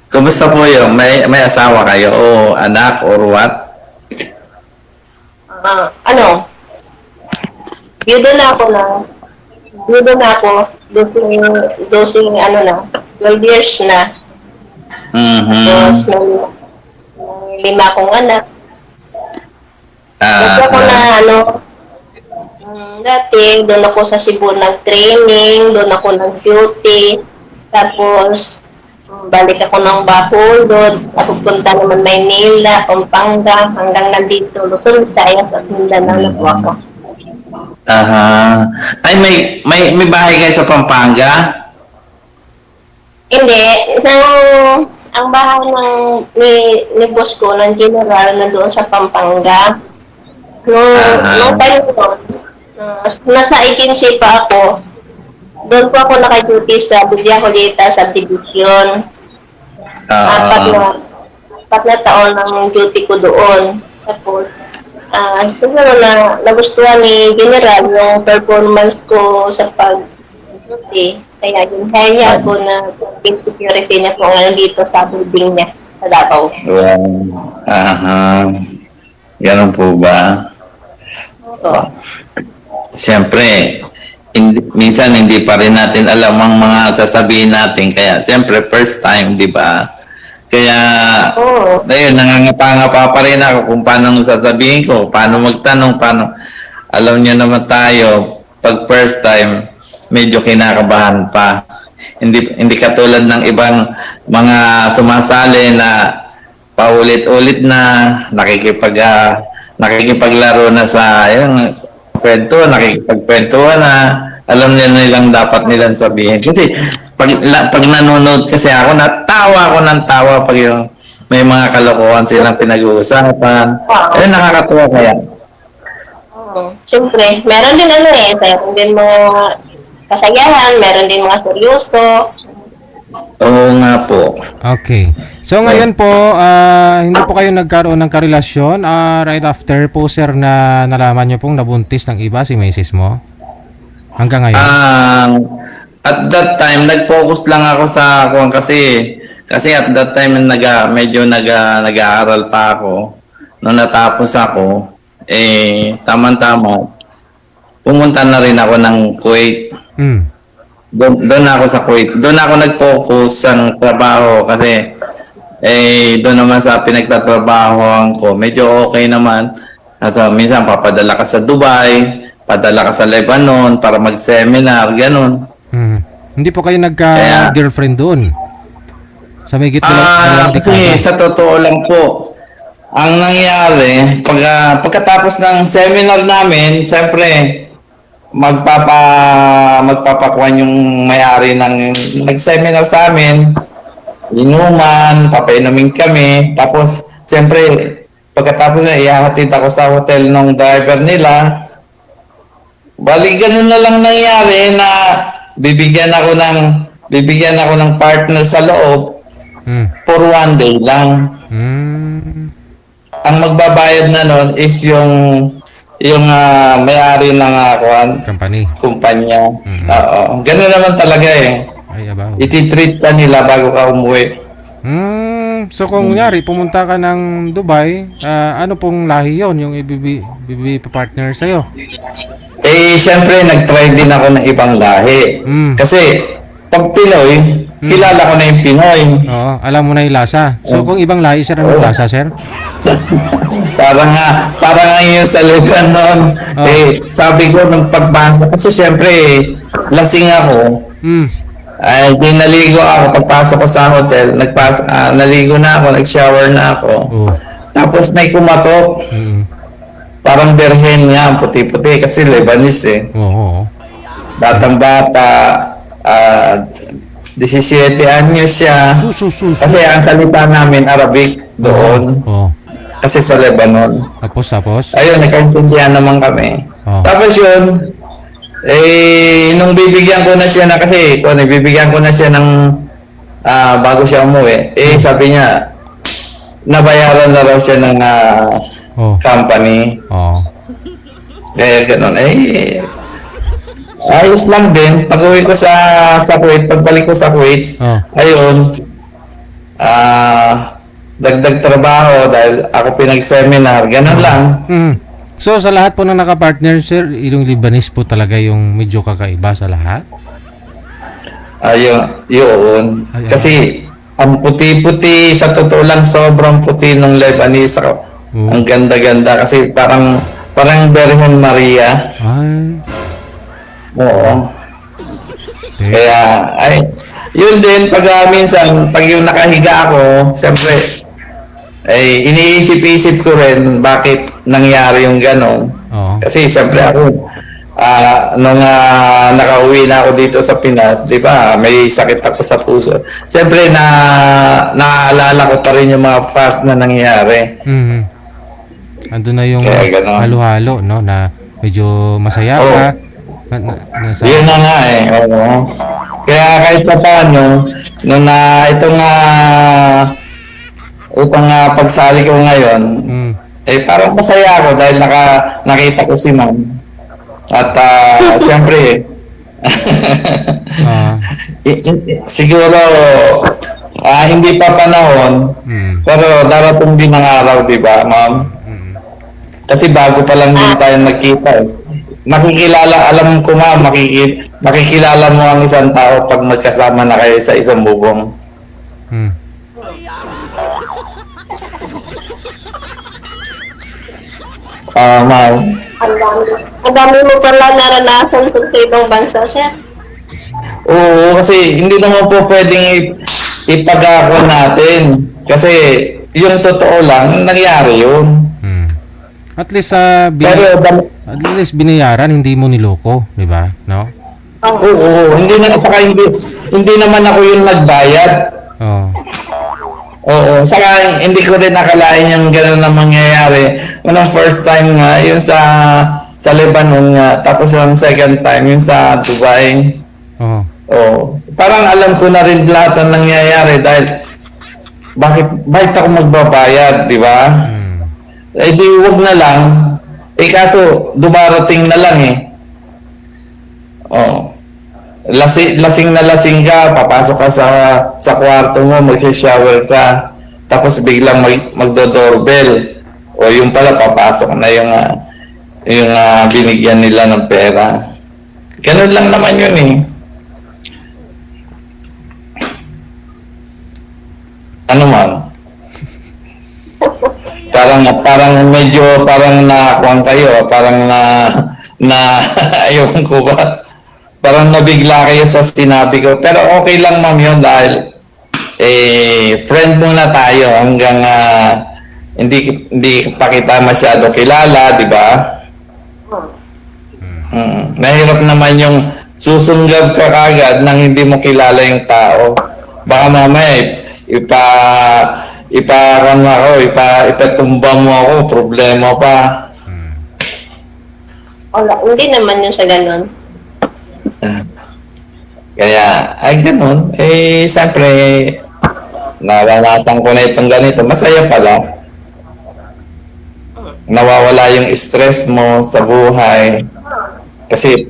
Speaker 10: Kumusta po yun? May asawa kayo o anak or what?
Speaker 4: Ano? Yudo na ako. Dosing, 12 years na. Tapos, may 5 akong anak. Kasi ako na, dati, doon ako sa Cebu nag-training, doon ako nag-duty. Tapos, balik ako ng Bacolod, doon, napupunta naman Maynila, Pampanga, hanggang nandito, Luzon, Visayas, at Mindanao na po ako.
Speaker 10: Ay, may bahay kayo sa Pampanga?
Speaker 4: Hindi, ang bahay ni boss ko, ng general, nandoon sa Pampanga. Nung time ko, nasa agency pa ako, doon po ako naka-duty sa Villa Colita Subdivision. 4 na taon ang duty ko doon. Tapos, siguro nagustuhan ni General yung performance ko sa pag-duty. Kaya hinihire niya ako na security niya po ngayon dito sa building niya sa Davao.
Speaker 10: Wow. Ganun po ba?
Speaker 4: Oo.
Speaker 10: Siyempre, minsan hindi pa rin natin alam ang mga sasabihin natin. Kaya, siyempre, first time, di ba? Kaya, ayun, nangangapa-ngapa pa rin ako kung paano sasabihin ko, paano magtanong, paano. Alam niyo naman tayo, pag first time, medyo kinakabahan pa. Hindi katulad ng ibang mga sumasali na paulit-ulit na nakikipaglaro na sa kwento, nakikipagkwentuhan na alam nilang dapat nilang sabihin. Kasi pag nanonood kasi ako, natawa ako ng tawa pag yung may mga kalokohan silang pinag-uusapan. Nakakatuwa kaya.
Speaker 4: Siyempre, meron din meron din mga kasayahan, meron din mga seryoso.
Speaker 10: Oo nga po.
Speaker 1: Okay. So ngayon po, hindi po kayo nagkaroon ng karelasyon right after po sir na nalaman nyo pong nabuntis ng iba si Mrs. mo? Hanggang ngayon?
Speaker 10: At that time, nag-focus lang ako sa kasi at that time medyo nag-aaral pa ako. Nung natapos ako, tama-tama, pumunta na rin ako ng Kuwait. Doon ako sa Kuwait. Doon ako nag-focus sa trabaho kasi doon naman sa pinagtatrabahoan ko, medyo okay naman. At minsan papadala ka sa Dubai, padala ka sa Lebanon para mag-seminar, ganun.
Speaker 1: Hindi po kayo nagka-girlfriend doon? Sa may gitna ng
Speaker 10: kasi sa totoo lang po, ang nangyari, pagkatapos ng seminar namin, siyempre, magpapakuan yung may-ari ng nag-seminar sa amin, inuman, papainumin kami, tapos siyempre pagkatapos na ihahatid ako sa hotel ng driver nila. Bali ganun na lang nangyari na bibigyan ako ng partner sa loob for 1 day lang. Ang magbabayad na nun is yung may-ari ng kumpanya. Oo. Ganun naman talaga eh.
Speaker 1: Ay, abaw.
Speaker 10: Iti-treat ka nila bago ka umuwi.
Speaker 1: So kung kunyari, pumunta ka ng Dubai, ano pong lahi yon yung partner sa'yo?
Speaker 10: Eh, siyempre, nag-try din ako ng ibang lahi. Kasi, pag Pinoy, kilala ko na yung Pinoy.
Speaker 1: Oo, alam mo na yung lasa. So kung ibang lahi, sir, anong lasa, sir?
Speaker 10: Parang nga yun sa Lebanon. Eh, sabi ko, nung pagbasa, kasi siyempre, lasing ako. Ay, di naligo ako. Pagpasok ko sa hotel, naligo na ako, nag-shower na ako. Tapos may kumatok. Parang berhen nga, puti-puti, kasi Lebanese eh. Batang-bata, 17 anyos siya. Kasi ang salita namin, Arabic doon. Kasi sa Lebanon.
Speaker 1: Tapos?
Speaker 10: Ayun, nagkaintindihan naman kami. Tapos yun, nung bibigyan ko na siya bibigyan ko na siya ng bago siya umuwi, sabi niya, nabayaran na raw siya ng company. Ganun. Ayos lang din. Pag-uwi ko sa Kuwait, pagbalik ko sa Kuwait, ayun, dagdag trabaho dahil ako pinag-seminar, ganun lang.
Speaker 1: So sa lahat po ng naka-partner, sir, yung Lebanese po talaga yung medyo kakaiba sa lahat?
Speaker 10: Yun. Kasi ang puti-puti, sa totoo lang, sobrang puti ng Lebanese. Ang ganda-ganda kasi parang Virgin Maria. Oo. Kaya, yun din, minsan, pag yung nakahiga ako, siyempre, iniisip-isip ko rin bakit nangyari yung gano'n. Kasi siyempre ako, nung nakauwi na ako dito sa Pinas, di ba, may sakit ako sa puso. Siyempre, naaalala ko pa rin yung mga past na nangyari.
Speaker 1: Ando na yung halo-halo, no, na medyo masaya ka.
Speaker 10: Yun na nga eh. Kaya kahit pa paano, nung itong pagsali ko ngayon, parang masaya ako dahil nakita ko si ma'am. At siyempre, siguro, hindi pa panahon, pero darating din ang araw, di ba, ma'am? Kasi bago pa lang din tayo nagkita eh. Alam ko ma'am, makikilala mo ang isang tao pag magkasama na kayo sa isang bubong. Ma'am.
Speaker 4: Ang dami mo pala naranasan sa ibang bansa, sir.
Speaker 10: Oo, kasi hindi naman po pwedeng ipag-ako natin. Kasi yung totoo lang, nangyari yun.
Speaker 1: At least binayaran, hindi mo niloko, di ba? No?
Speaker 10: Oo, hindi naman ako yung nagbayad. Oo, saka hindi ko rin nakalain yung gano'n na mangyayari. Unang first time nga, yun sa Lebanon nga, tapos yung second time, yun sa Dubai. Parang alam ko na rin lahat ng nangyayari dahil bakit ako magbabayad, di ba? Di huwag na lang. Kaso dumarating na lang eh. Lasing na lasing ka, papasok ka sa kwarto mo, mag-shower ka, tapos biglang magdo-doorbell. Yung pala, papasok na yung binigyan nila ng pera. Ganun lang naman yun eh. Ano ma'am? Parang medyo nakuha kayo, ayaw ko ba? Parang nabigla kayo sa sinabi ko. Pero okay lang ma'am yun dahil friend muna tayo hanggang hindi pa kita masyado kilala, di ba? Mahirap naman yung susunggab ka kagad nang hindi mo kilala yung tao. Baka mamaya ipatumba mo ako, problema pa.
Speaker 4: Wala, hindi naman yun sa ganun.
Speaker 10: Kaya, ay ganun. Siyempre, naranasan ko na itong ganito. Masaya pala. Nawawala yung stress mo sa buhay. Kasi,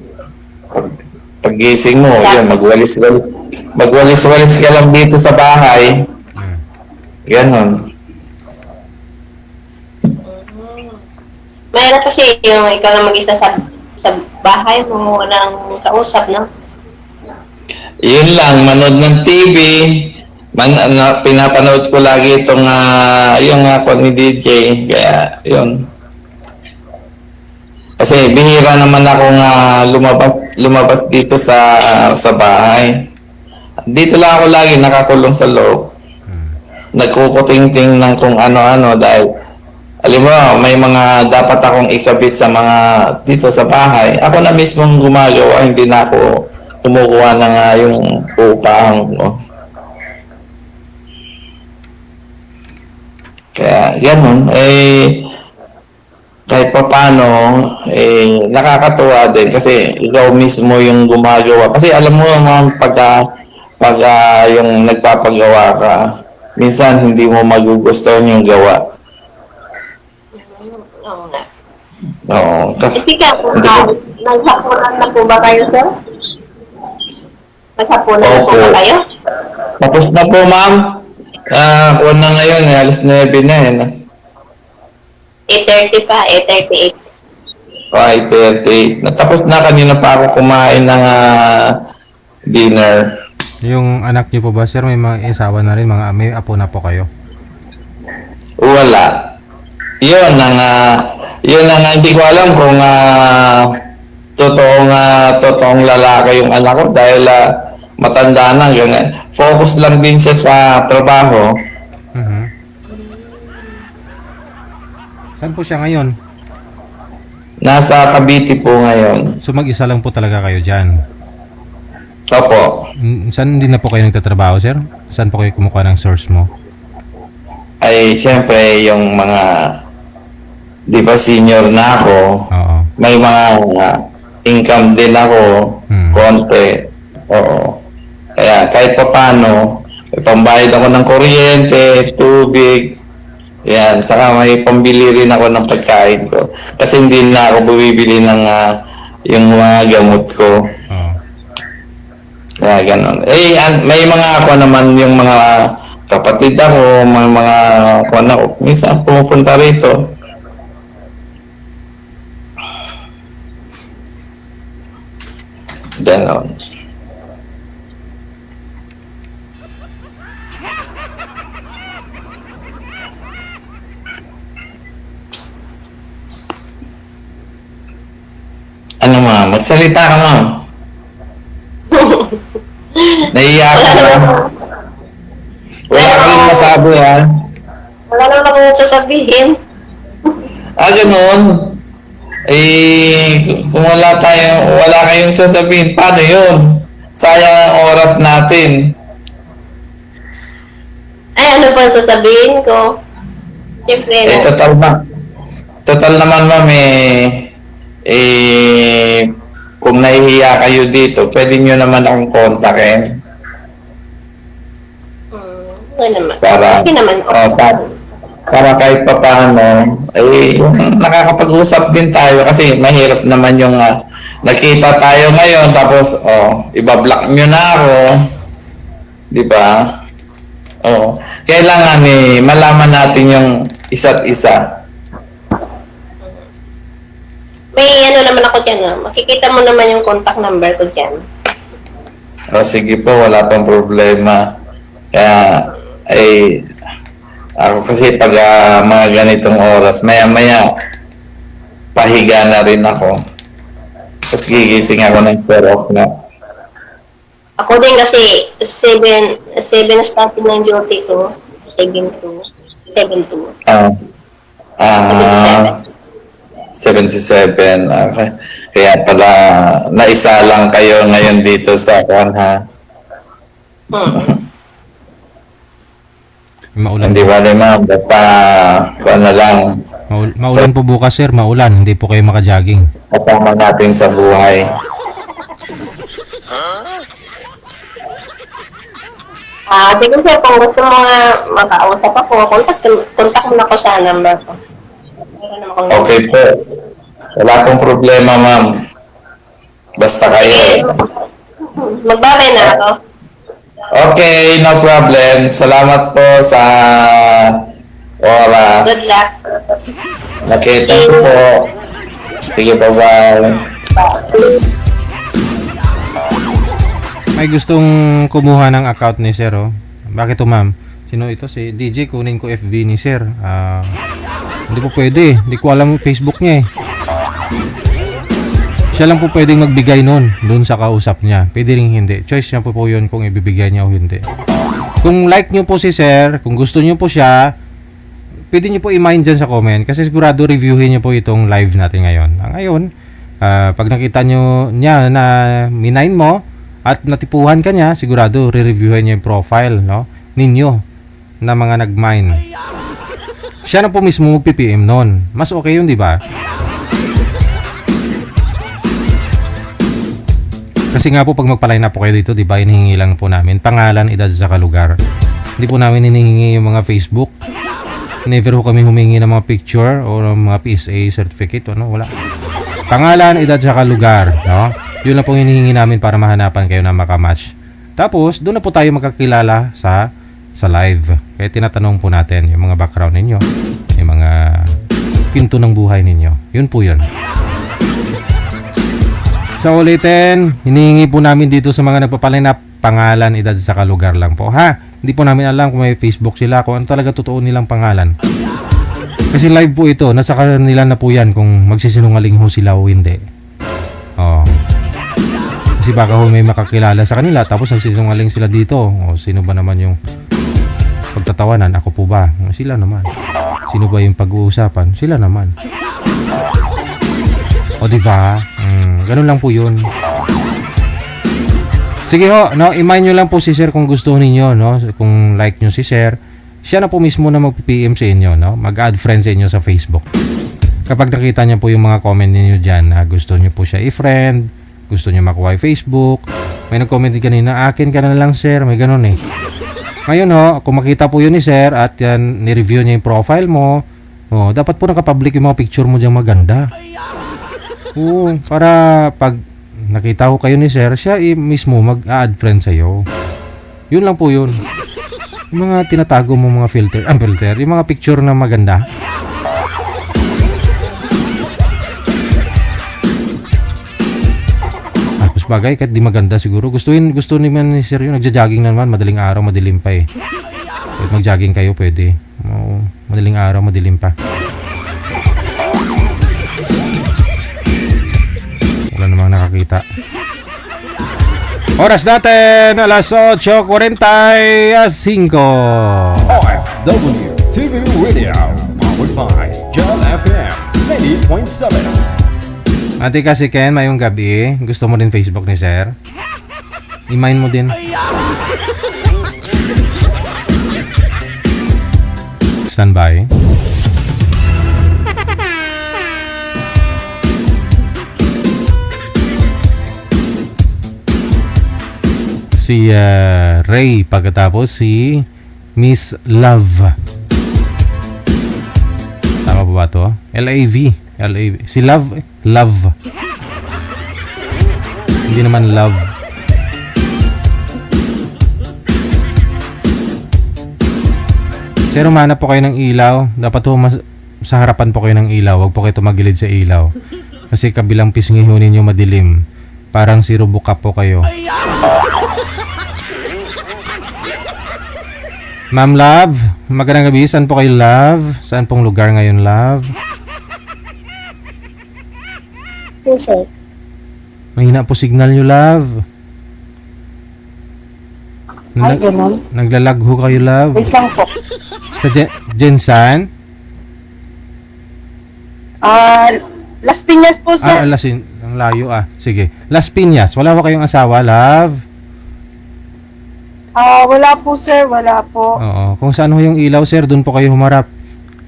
Speaker 10: paggising mo, yun, magwalis-walis ka lang dito sa bahay. Ganun.
Speaker 4: Mahirap kasi yung ikaw lang mag-isa sa bahay mo, walang kausap, no?
Speaker 10: Yun lang, manood ng TV. Pinapanood ko lagi itong yung ako ni DJ. Kaya, yun. Kasi bihira naman akong lumabas dito sa bahay. Dito lang ako lagi nakakulong sa loob. Nagkukuting-ting ng kung ano-ano dahil alam mo, may mga dapat akong ikabit sa mga dito sa bahay. Ako na mismong gumagawa, hindi na ako kumukuha na nga yung upang ko. Kaya, ganun. Kahit pa paano, nakakatuwa din kasi ikaw mismo yung gumagawa. Kasi alam mo naman, pag yung nagpapagawa ka, minsan hindi mo magugustuhan yung gawa.
Speaker 4: Oo nga.
Speaker 10: Oo.
Speaker 4: Ika, naghapunan na po ba kayo, sir? Naghapunan na po ba kayo?
Speaker 10: Tapos na po, ma'am. Kuha na ngayon, alas 9 na yan.
Speaker 4: 8:30 pa, 8:38.
Speaker 10: 5:38. Natapos na kanina pa ako kumain ng dinner.
Speaker 1: Yung anak niyo po ba, sir, may mga isawa na rin, may apo na po kayo?
Speaker 10: Wala. Yun ang hindi ko alam kung totoong lalaki yung anak ko dahil matanda na ganyan. Focus lang din siya sa trabaho.
Speaker 1: Saan po siya ngayon?
Speaker 10: Nasa Cavite po ngayon.
Speaker 1: So mag-isa lang po talaga kayo dyan?
Speaker 10: Opo.
Speaker 1: Saan din na po kayo nagtatrabaho, sir? Saan po kayo kumukuha ng source mo?
Speaker 10: Ay, siyempre, yung mga, di ba, senior na ako,
Speaker 1: Oo.
Speaker 10: may mga income din ako, konti. Oo. Kaya, kahit pa paano, may pambayad ako ng kuryente, tubig, yan, saka may pambili rin ako ng pagkain ko. Kasi hindi na ako bumibili ng yung mga gamot ko.
Speaker 1: Oo.
Speaker 10: Kaya ganun. May mga ako naman yung mga kapatid ako, mga kuwan ako. Minsan pumupunta rito. Ganon. Ano ma'am? Magsalita ka ma'am. Naiiyak ka ba? Wala ka rin masabi ha?
Speaker 4: Wala naman akong sasabihin.
Speaker 10: Ganun. Kung wala kayong sasabihin, paano yun? Sayang ang oras natin.
Speaker 4: Ay, ano pa ang sasabihin ko? Siyempre,
Speaker 10: Total naman ma'am, kung nahihiya kayo dito, pwede nyo naman akong kontakin.
Speaker 4: okay naman.
Speaker 10: Para,
Speaker 4: Okay naman.
Speaker 10: para kahit pa paano, nakakapag-usap din tayo kasi mahirap naman yung nakita tayo ngayon tapos ibablock nyo na ako. Di ba? Kailangan malaman natin yung isa't isa.
Speaker 4: May ano naman ako dyan, makikita mo naman yung contact number ko dyan.
Speaker 10: Sige po, wala pang problema. Kaya, ako kasi pag mga ganitong oras, maya-maya, pahiga na rin ako. Tapos gigising ako ng 12 na.
Speaker 4: Ako din kasi 7 starting ng duty ko. 7 to 77.
Speaker 10: 77. Okay. Kaya pala naisa lang kayo ngayon dito sa Kanha.
Speaker 1: Maulan.
Speaker 10: Hindi ba ma'am, basta kung ano lang,
Speaker 1: Maulan po bukas, sir. Maulan. Hindi po kayo makajogging.
Speaker 10: kasama natin sa buhay.
Speaker 4: Sige sir, kung gusto mo nga makausap ako, contact mo na ako sa number ko. Meron naman akong
Speaker 10: Okay po. Wala pong problema ma'am. Basta kayo.
Speaker 4: Magbabay na ako.
Speaker 10: Okay, no problem. Salamat po sa oras.
Speaker 4: Good luck.
Speaker 10: Nakita ko po. Sige, bye-bye.
Speaker 1: May gustong kumuha ng account ni sir, oh. Bakit to, ma'am? Sino ito? Si DJ, kunin ko FB ni sir. Hindi po pwede. Hindi ko alam Facebook niya, eh. Siya lang po pwedeng magbigay nun doon sa kausap niya. Pwede rin hindi. Choice niya po yun kung ibibigay niya o hindi. Kung like niyo po si sir, kung gusto niyo po siya, pwede niyo po i-mind dyan sa comment. Kasi sigurado reviewin niyo po itong live natin ngayon. Ngayon, pag nakita niya na minain mo at natipuhan ka niya, sigurado re-reviewin niya yung profile, no, ninyo na mga nag-mine. Siya na po mismo mag-PPM nun. Mas okay yun, di ba? Kasi nga po pag magpa-line up po kayo dito, di ba, hinihingi lang po namin pangalan, edad, saka lugar. Hindi po namin hinihingi yung mga Facebook. Never po kami humingi ng mga picture o mga PSA certificate, ano, wala. Pangalan, edad, saka lugar, no? Yun lang po hinihingi namin para mahanapan kayo na makamatch. Tapos, doon na po tayo magkakilala sa live. Kaya tinatanong po natin yung mga background ninyo, yung mga pinto ng buhay ninyo. Yun po yun. Sa ulitin, hinihingi po namin dito sa mga nagpapaline up, pangalan, edad, saka lugar lang po, ha? Hindi po namin alam kung may Facebook sila, kung ano talaga totoo nilang pangalan. Kasi live po ito, nasa kanila na po yan kung magsisinungaling ho sila o hindi. Oh. Kasi baka ho may makakilala sa kanila, tapos nagsisinungaling sila dito. O sino ba naman yung pagtatawanan? Ako po ba? Sila naman. Sino ba yung pag-uusapan? Sila naman. O diba? Ganun lang po yun. Sige ho, no, i-mind nyo lang po si sir kung gusto ninyo, no, kung like nyo si sir, siya na po mismo na mag-PM sa inyo, no, mag-add friend sa inyo sa Facebook. Kapag nakita niya po yung mga comment ninyo dyan na gusto nyo po siya i-friend, gusto nyo makuha yung Facebook, may nag-comment din kanina, akin ka na lang sir, may ganun eh. Ngayon ho, kung makita po yun ni sir at yan, ni-review niya yung profile mo, oh, dapat po nakapublic yung mga picture mo dyan maganda. Oo, para pag nakita ko kayo ni sir, siya mismo mag-add friend sa'yo. Yun lang po yun. Yung mga tinatago mo mga filter, yung mga picture na maganda. Tapos bagay, kahit di maganda siguro. Gusto naman ni sir yun, nagja-jogging na naman, madaling araw, madilim pa eh. Kahit mag-jogging kayo, pwede. Oo, madaling araw, madilim pa. Wala namang nakakita. Oras natin, alas 8:45.
Speaker 5: OFW TV Radio, powered by Jal FM 90.7.
Speaker 1: Ate kasi Ken, mayong gabi, gusto mo din Facebook ni sir? I-mind mo din. Standby. Si Ray, pagkatapos si Miss Love. Tama ba to? L-A-V. Si Love. Love. Hindi naman love. Sir, humanap po kayo ng ilaw. Dapat po sa harapan po kayo ng ilaw. Huwag po kayo tumagilid sa ilaw. Kasi kabilang pisngi ho ninyo madilim. Parang si Robocop po kayo. Ma'am Love, magandang gabi. Saan po kayo, Love? Saan pong lugar ngayon, Love?
Speaker 4: Sir.
Speaker 1: Mahina po signal nyo, Love.
Speaker 6: Ay, ganun.
Speaker 1: Naglalag ho kayo, Love.
Speaker 6: Wait lang po.
Speaker 1: Sa Jensan?
Speaker 6: Las Piñas po, sir.
Speaker 1: Las layo Sige. Las Piñas, wala ba kayong asawa, love?
Speaker 6: Wala po, sir. Wala po.
Speaker 1: Oo. Kung saan ho yung ilaw, sir, doon po kayo humarap.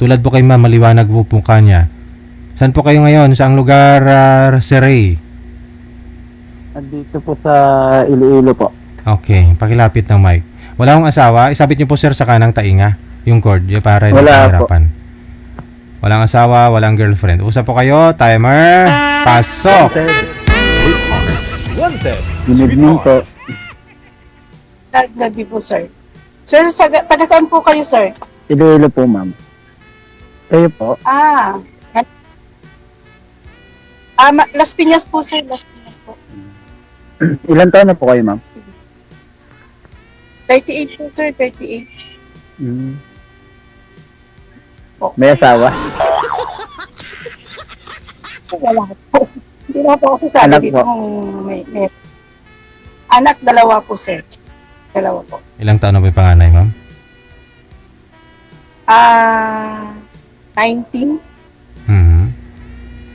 Speaker 1: Tulad po kay ma'am, maliwanag po po kanya. Saan po kayo ngayon? Saang lugar, Sir Ray?
Speaker 11: Dito po sa Iloilo po.
Speaker 1: Okay, pakilapit ng mic. Wala akong asawa. Isabit niyo po, sir, sa kanang tainga. Yung cord, para hindi
Speaker 11: Wala
Speaker 1: mahirapan. Walang asawa, walang girlfriend. Usap po kayo. Timer. Pasok.
Speaker 11: Good evening po.
Speaker 6: Gabi po, sir. Sir, taga saan po kayo, sir?
Speaker 11: Iloilo po, ma'am. Kayo po?
Speaker 6: Las Piñas po, sir. Las Piñas po.
Speaker 11: Ilan taon na po kayo, ma'am?
Speaker 6: 38 po, sir. 38.
Speaker 11: May asawa?
Speaker 6: Wala po. Hindi na po kasi sabi
Speaker 11: Anak
Speaker 6: dito
Speaker 11: po.
Speaker 6: kung may anak, 2 po, sir. 2 po.
Speaker 1: Ilang taon na po yung panganay, ma'am?
Speaker 6: 19.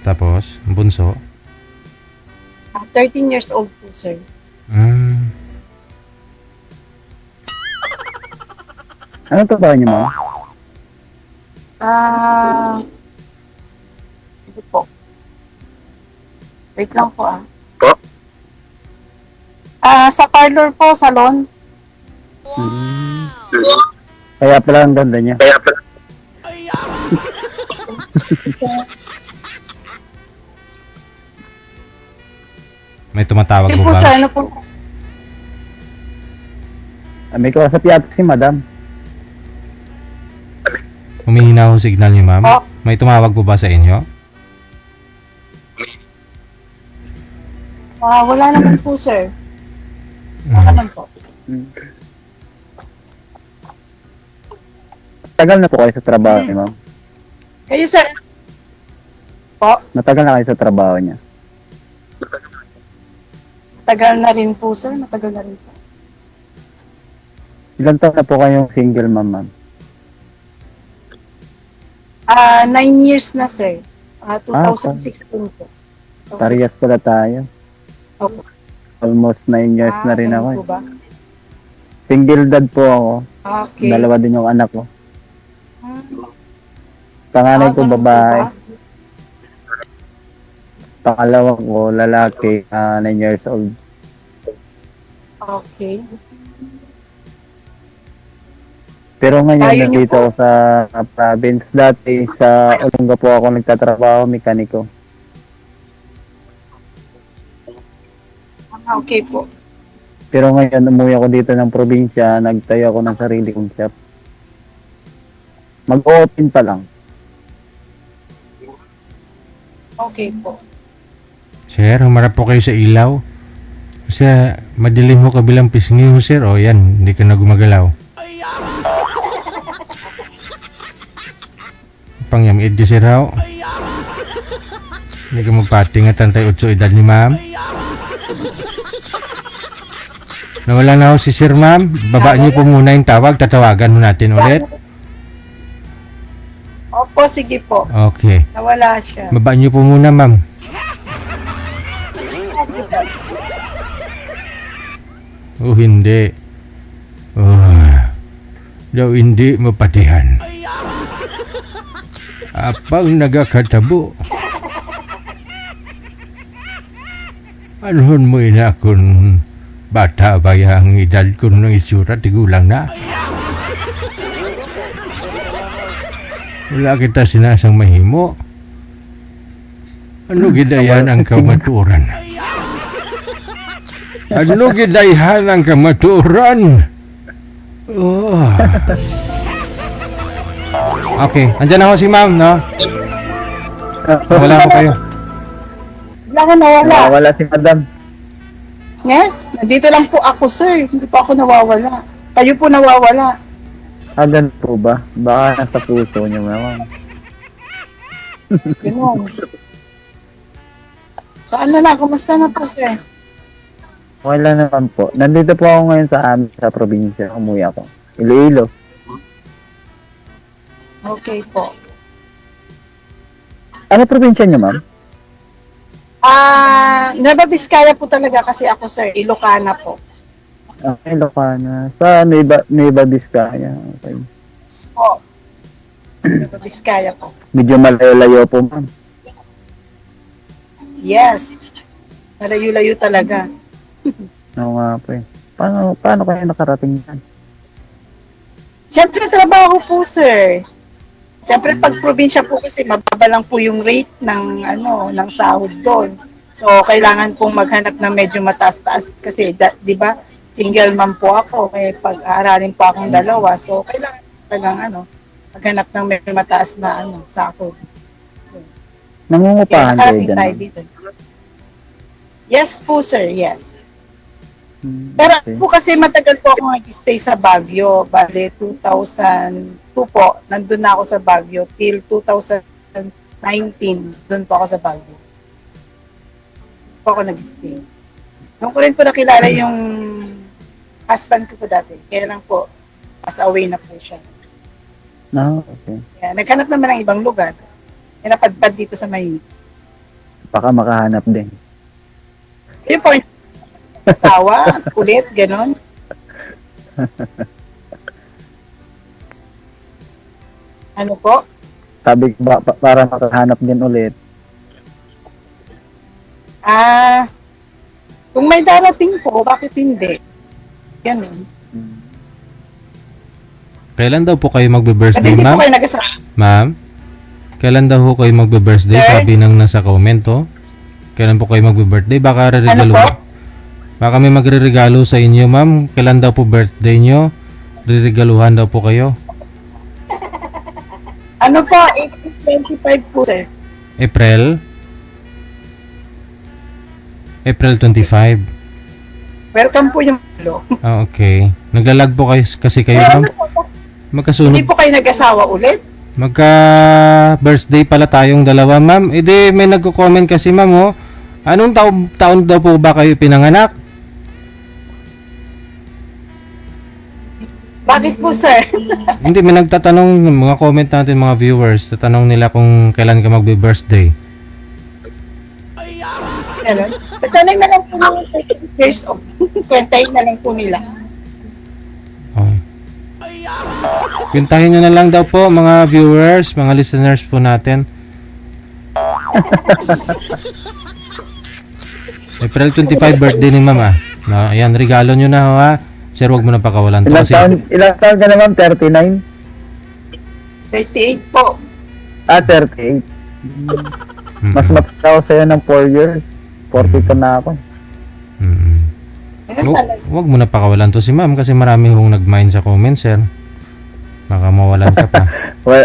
Speaker 1: Tapos, ang bunso?
Speaker 6: 13 years old po, sir.
Speaker 11: Ano trabaho niyo, ma'am?
Speaker 6: Hindi po. Wait lang po,
Speaker 11: Po?
Speaker 6: sa parlor po, salon.
Speaker 11: Kaya pala ang ganda niya.
Speaker 1: May tumatawag
Speaker 6: Hindi
Speaker 1: po
Speaker 6: po,
Speaker 1: ba?
Speaker 6: sir. Ano po?
Speaker 11: May kausap yata si madam.
Speaker 1: Humihina ho signal niyo, ma'am.
Speaker 6: Po.
Speaker 1: May tumawag po ba sa inyo?
Speaker 6: Wala naman po, sir. Wala naman po.
Speaker 11: Tagal na po kayo sa trabaho niya, ma'am.
Speaker 6: Kayo, sir? Po?
Speaker 11: Matagal na kayo sa trabaho niya.
Speaker 6: Matagal na rin po, sir. Matagal na rin po.
Speaker 11: Ilan taon na po kayong single, ma'am?
Speaker 6: 9 years na, sir. 2016 po.
Speaker 11: Parehas pala tayo.
Speaker 6: Opo.
Speaker 11: Almost 9 years na rin ako.
Speaker 6: ganun po ba?
Speaker 11: Single dad po ako.
Speaker 6: Okay.
Speaker 11: Dalawa din yung anak ko. Panganay ko
Speaker 6: ganun po
Speaker 11: babae.
Speaker 6: ba?
Speaker 11: Pangalawa ko lalaki, 9 years old.
Speaker 6: Okay.
Speaker 11: Pero ngayon
Speaker 6: Ayaw niyo
Speaker 11: nandito ako sa province. Dati sa Olonga po ako nagtatrabaho, mekaniko.
Speaker 6: Okay po.
Speaker 11: Pero ngayon umuwi ako dito ng probinsya, nagtayo ako ng sarili kong shop. Mag-open pa lang.
Speaker 6: Okay po.
Speaker 1: Sir, humarap po kayo sa ilaw. Kasi madilim mo kabilang pisngi ho, sir. O yan, hindi ka na gumagalaw. Pangyamid ka, sir, ho. Hindi ka magpatingatan tayo 8 edad ni ma'am. Nawala na ho si sir, ma'am. Baba niyo po muna yung tawag. Tatawagan mo natin ulit.
Speaker 6: Opo, sige po.
Speaker 1: Okay.
Speaker 6: Nawala siya.
Speaker 1: Baba niyo po muna, ma'am.
Speaker 6: Sige po.
Speaker 1: O hindi. Daw hindi mapatihan. Apang nagakatabo. Anuhon mo ina kung bata ba yung edad ko ng itsura, tigulang na. Wala kita sinasang mahimo. Ano gidayan ang kamaturan? Ano gidayan ang kamaturan? Oh. Okay, andyan na ho si ma'am, no? Wala ko kayo.
Speaker 6: Wala ka nawala.
Speaker 11: Wala si madam.
Speaker 6: Nandito lang po ako, sir. Hindi pa ako nawawala. Kayo po nawawala.
Speaker 11: Ganun po ba? Baka nasa puso niyo, ma'am.
Speaker 6: Ganun. Saan na lang? Kumusta na po, sir?
Speaker 11: Okay lang naman po. Nandito po ako ngayon sa probinsya. Umuwi ako. Iloilo.
Speaker 6: Okay po.
Speaker 11: Ano probinsya niyo, ma'am?
Speaker 6: Nueva Vizcaya po talaga kasi ako, sir. Ilocana po.
Speaker 11: Okay, Ilocana. Sa Nueva Vizcaya. Okay.
Speaker 6: Po. Nueva Vizcaya po.
Speaker 11: Medyo malayo-layo po, ma'am.
Speaker 6: Yes. Malayo-layo talaga.
Speaker 11: Oo nga po eh. Paano kayo nakarating yan?
Speaker 6: Siyempre, trabaho po, sir. Siyempre, pag probinsya po kasi, mababa lang po yung rate ng sahod doon. So, kailangan pong maghanap ng medyo mataas-taas kasi, di ba, single mom po ako, may pag-aaralin po akong dalawa. So, kailangan talagang, maghanap ng medyo mataas na, sahod.
Speaker 11: Nangungupahan kayo
Speaker 6: Nakarating
Speaker 11: dyan,
Speaker 6: tayo
Speaker 11: ma'am?
Speaker 6: dito. Yes po, sir, yes.
Speaker 11: Hmm,
Speaker 6: Pero
Speaker 11: okay.
Speaker 6: po kasi matagal po ako nag-stay sa Baguio. Bale, 2002 po, nandun na ako sa Baguio till 2019. Doon po ako sa Baguio. Doon po ako nag-stay. Doon ko rin po nakilala yung husband ko po dati. Kaya lang po, pass away na po siya.
Speaker 11: Okay.
Speaker 6: Kaya naghanap naman ng ibang lugar. Kaya napadpad dito sa Maynila.
Speaker 11: Baka makahanap din.
Speaker 6: Yun po, asawa, kulit, ganon. Ano po?
Speaker 11: Sabi ko para makahanap din ulit.
Speaker 6: Kung may darating po, bakit hindi? Ganun.
Speaker 1: Kailan daw po kayo
Speaker 6: At
Speaker 1: magbe-birthday,
Speaker 6: hindi po
Speaker 1: ma'am?
Speaker 6: kayo nag-asama.
Speaker 1: Ma'am? Kailan daw po kayo magbe-birthday?
Speaker 6: Sir?
Speaker 1: Sabi nang nasa comment, oh. Kailan po kayo magbe-birthday? Baka
Speaker 6: Ano
Speaker 1: regalo.
Speaker 6: po?
Speaker 1: Baka may magre-regalo sa inyo, ma'am. Kailan daw po birthday nyo? Riregaluhan daw po kayo.
Speaker 6: Ano po? April 25 po, sir.
Speaker 1: April? April 25.
Speaker 6: Welcome po yung lo.
Speaker 1: Ah, okay. Naglalag po kayo kasi kayo,
Speaker 6: Pero
Speaker 1: ma'am.
Speaker 6: ano po?
Speaker 1: Magkasunod.
Speaker 6: Hindi po kayo nag-asawa ulit?
Speaker 1: Magka-birthday pala tayong dalawa, ma'am. Di may nagko-comment kasi, ma'am, oh. Anong taon daw po ba kayo pinanganak?
Speaker 6: Bakit po, sir?
Speaker 1: Hindi, may nagtatanong, mga comment natin, mga viewers, tatanong nila kung kailan ka magbe-birthday.
Speaker 6: Ganun. Basta na lang po ng 30 years old. Kwentahin na lang po nila.
Speaker 1: Oh. Kwentahin nyo na lang daw po, mga viewers, mga listeners po natin. April 25 birthday ni mama. No, ayan, regalo nyo na, ha. Sir, wag mo na pakawalan to kasi
Speaker 11: Ilang taon ka na, ma'am? 39?
Speaker 6: 38 po.
Speaker 11: 38. Mas matanda ako sa'yo ng 4 years. 42 na ako.
Speaker 6: Ganun talaga.
Speaker 1: Wag mo na pakawalan to si ma'am kasi marami hong nag-mind sa comments, sir. Baka mawalan ka pa.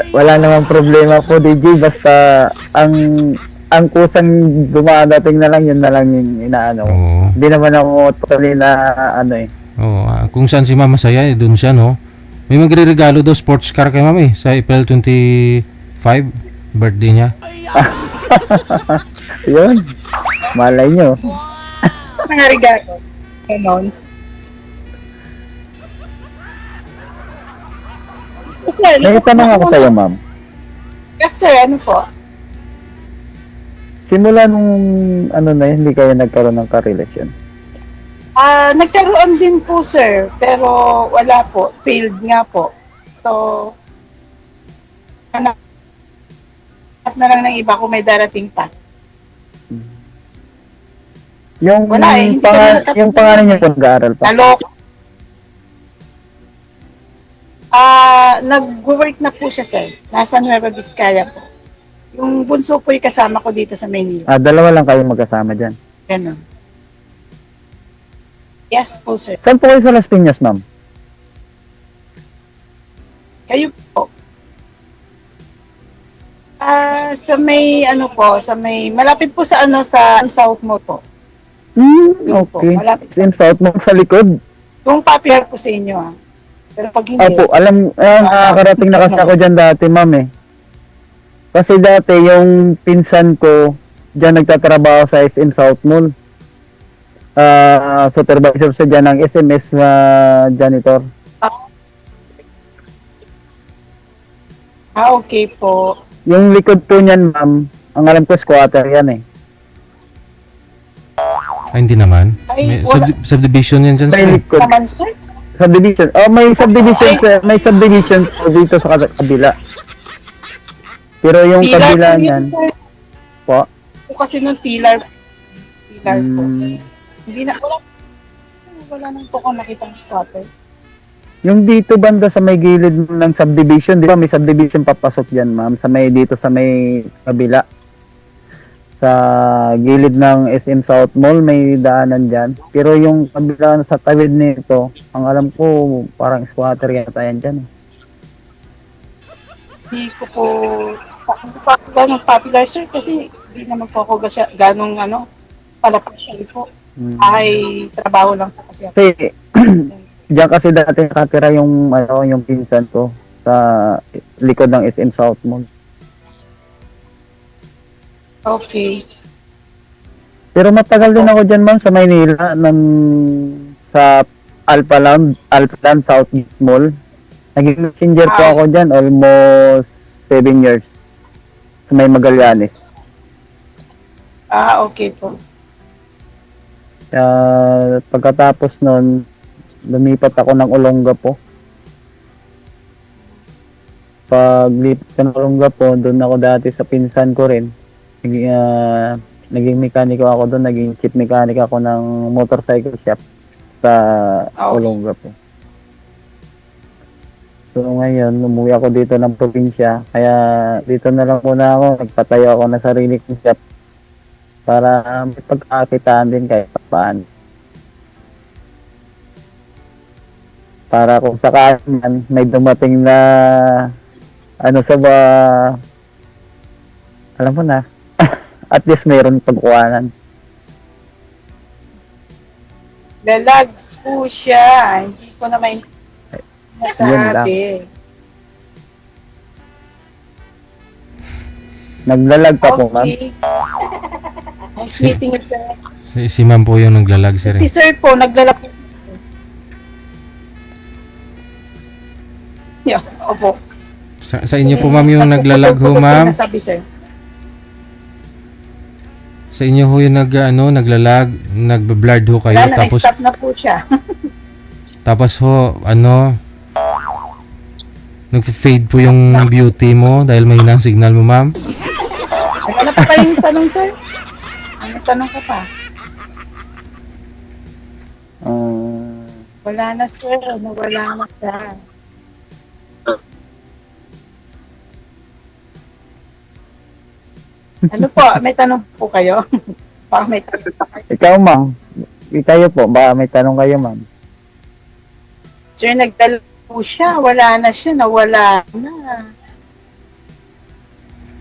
Speaker 11: Wala namang problema po, DJ. Basta ang kusang dumadating na lang, yun na lang yung inaano.
Speaker 1: Oo.
Speaker 11: Hindi naman ako totally na
Speaker 1: Oo, kung saan si ma'am masaya, doon siya, no? May magre-regalo daw sports car kay ma'am, sa April 25, birthday niya.
Speaker 11: Yun. Malay nyo.
Speaker 6: Mga regalo. Ganon. Sir,
Speaker 11: May itanong ako sa'yo, ma'am.
Speaker 6: Yes, sir. Ano po?
Speaker 11: Simula nung hindi kayo nagkaroon ng karelasyon.
Speaker 6: Nagkaroon din po, sir. Pero wala po. Failed nga po. So, hanap na lang ng iba kung may darating pa.
Speaker 11: Yung
Speaker 6: Wala eh, hindi kami
Speaker 11: yung pangalan niyo po nag-aaral pa.
Speaker 6: Naloko. Nag-work na po siya, sir. Nasa Nueva Vizcaya po. Yung bunso po yung kasama ko dito sa Maynila.
Speaker 11: Dalawa lang kayo magkasama dyan.
Speaker 6: Ganun. Yes po, sir.
Speaker 11: Saan po kayo sa Las Piñas, ma'am?
Speaker 6: Kayo po. Sa may, malapit po sa sa South mo po. Yun po,
Speaker 11: Okay.
Speaker 6: malapit.
Speaker 11: Same South mo sa likod.
Speaker 6: Yung papier po sa inyo, ha. Pero pag hindi,
Speaker 11: Opo, nakakarating na kasi ako dyan dati, ma'am eh. Kasi dati yung pinsan ko, dyan nagtatrabaho sa SM South Mall. Supervisor sa dyan ng SMS na janitor.
Speaker 6: okay po.
Speaker 11: Yung likod po niyan, ma'am, ang alam ko squatter yan eh.
Speaker 1: Ay, hindi naman.
Speaker 6: Ay,
Speaker 1: May
Speaker 6: wala.
Speaker 1: subdivision yan dyan,
Speaker 11: May
Speaker 1: sir.
Speaker 11: likod.
Speaker 6: Naman, sir.
Speaker 11: Subdivision. Oh, may subdivision, sir. May subdivision po dito sa kabila. Pero yung
Speaker 6: Pilar
Speaker 11: kabila
Speaker 6: po yun,
Speaker 11: niyan,
Speaker 6: sir.
Speaker 11: po.
Speaker 6: Po kasi nung pilar po.
Speaker 11: Mm,
Speaker 6: Hindi na, wala nang po ako nakitang squatter.
Speaker 11: yung dito banda sa may gilid ng subdivision, di ba may subdivision papasok dyan, ma'am? Sa may dito sa may kabila. Sa gilid ng SM South Mall, may daanan dyan. Pero yung kabila sa tawid nito, ang alam ko, parang squatter yata yan dyan.
Speaker 6: Hindi ko po, hindi pa ako ganong popular, sir, kasi hindi naman po ako ganong palapasyan po.
Speaker 11: Mm.
Speaker 6: Ay, trabaho lang po kasi ako.
Speaker 11: Kasi, diyan kasi dati nakatira yung, yung pinsan ko sa likod ng SM South Mall.
Speaker 6: Okay.
Speaker 11: Pero matagal din ako dyan, ma'am, sa Maynila, sa Alphaland Southeast Mall. Naging messenger po ako dyan, almost 7 years. Sa may Magallanes.
Speaker 6: Okay po.
Speaker 11: Pagkatapos nun, lumipat ako ng Olongapo. Paglipat ko ng Olongapo, doon ako dati sa pinsan ko rin. Naging mekaniko ako doon, naging chief mechanic ako ng motorcycle shop sa Olongapo. So ngayon, umuwi ako dito ng probinsya, kaya dito na lang muna ako, nagpatayo ako ng sarili kong shop para may pagkakitaan din kahit paano. Para kung sakali man may dumating na alam mo na, at least mayroon pagkuhanan.
Speaker 6: Lalag po siya. Hindi ko na may nasabi.
Speaker 11: Naglalag pa po, ma'am.
Speaker 6: Okay. Nice meeting you, sir.
Speaker 1: Si ma'am po yung naglalag, sir.
Speaker 6: Si sir po, naglalag po. Yeah, opo.
Speaker 1: Sa inyo po, ma'am, yung naglalag ho, ma'am.
Speaker 6: Nasabi, sir.
Speaker 1: Sa inyo ho yung naglalag, nagbe-blurred ho kayo.
Speaker 6: Wala na,
Speaker 1: Tapos,
Speaker 6: stop na po siya.
Speaker 1: tapos ho, nag-fade po yung beauty mo dahil mahina ang signal mo, ma'am.
Speaker 6: Wala pa tayong tanong, sir. Ano tanong ka pa? Wala na, sir. Wala na, sir. Ano po? May tanong po kayo? Baka may tanong pa kayo.
Speaker 11: Ikaw, ma'am. Kayo po, baka may tanong kayo, ma'am.
Speaker 6: Sir, nagdala po siya. Wala na siya. Nawala na.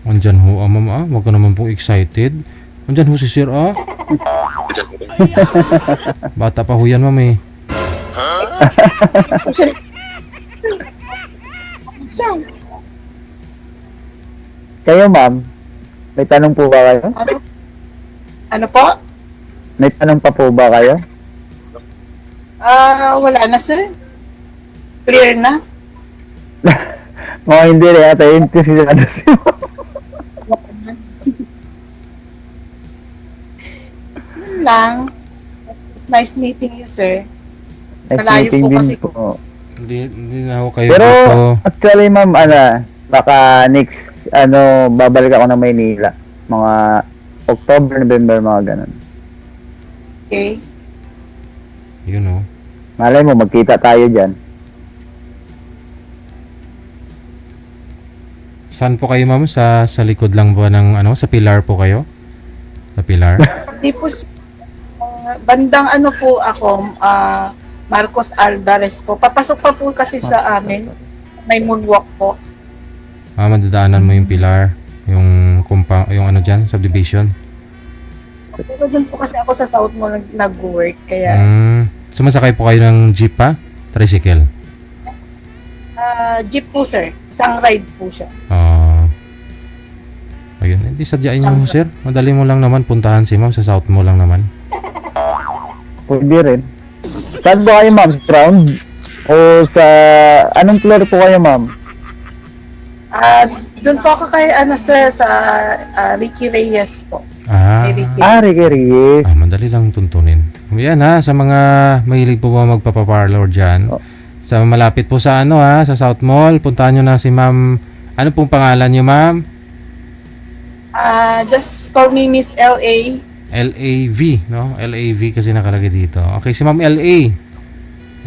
Speaker 1: Andyan ho, ma'am, wag ka naman pong excited. Andyan ho si sir, Bata pa ho yan, ma'am, eh.
Speaker 6: Siya. Siya.
Speaker 11: Kayo, ma'am. May tanong po ba kayo?
Speaker 6: Ano po?
Speaker 11: May tanong pa po ba kayo?
Speaker 6: Wala na, sir. Clear na.
Speaker 11: Mga hindi rin ata interesado siya.
Speaker 6: Yun lang. It's nice meeting you, sir.
Speaker 11: Nice
Speaker 6: Malayo
Speaker 11: meeting
Speaker 6: po
Speaker 11: din
Speaker 6: kasi
Speaker 11: po.
Speaker 1: Hindi na ho kayo
Speaker 11: Pero,
Speaker 1: dito.
Speaker 11: actually, ma'am, baka next, babalik ako ng Maynila. Mga October, November, mga ganun.
Speaker 6: Okay.
Speaker 1: Yun, ho.
Speaker 11: Malay mo, magkita tayo dyan.
Speaker 1: Saan po kayo, ma'am? Sa likod lang ba ng, sa Pilar po kayo? Sa Pilar?
Speaker 6: Di po, bandang po ako, Marcos Alvarez po. Papasok pa po kasi sa amin. May moonwalk po.
Speaker 1: Madadaanan mo yung Pilar, yung dyan, subdivision.
Speaker 6: Pero dun po kasi ako sa South mo nag-work, kaya
Speaker 1: Sumasakay po kayo ng jeep pa? Tricycle?
Speaker 6: jeep po, sir. Isang ride po siya.
Speaker 1: Ayun, hindi sadyain nyo, sir. Madali mo lang naman puntahan si ma'am, sa South mo lang naman.
Speaker 11: Pwede rin. Saan po kayo, ma'am? Ground? O sa... Anong floor po kayo, ma'am?
Speaker 6: Doon po ako kay, sir, sa Ricky Reyes po.
Speaker 1: Ah,
Speaker 6: Kay Ricky.
Speaker 11: Ricky Reyes.
Speaker 1: madali lang tuntunin. Yan ha, sa mga mahilig po ba magpapaparlor dyan. Sa malapit po sa sa South Mall, puntahan nyo na si ma'am. Ano pong pangalan nyo, ma'am?
Speaker 6: Just call me Miss L.A.
Speaker 1: LAV, no? LAV kasi nakalagay dito. Okay, si ma'am LA.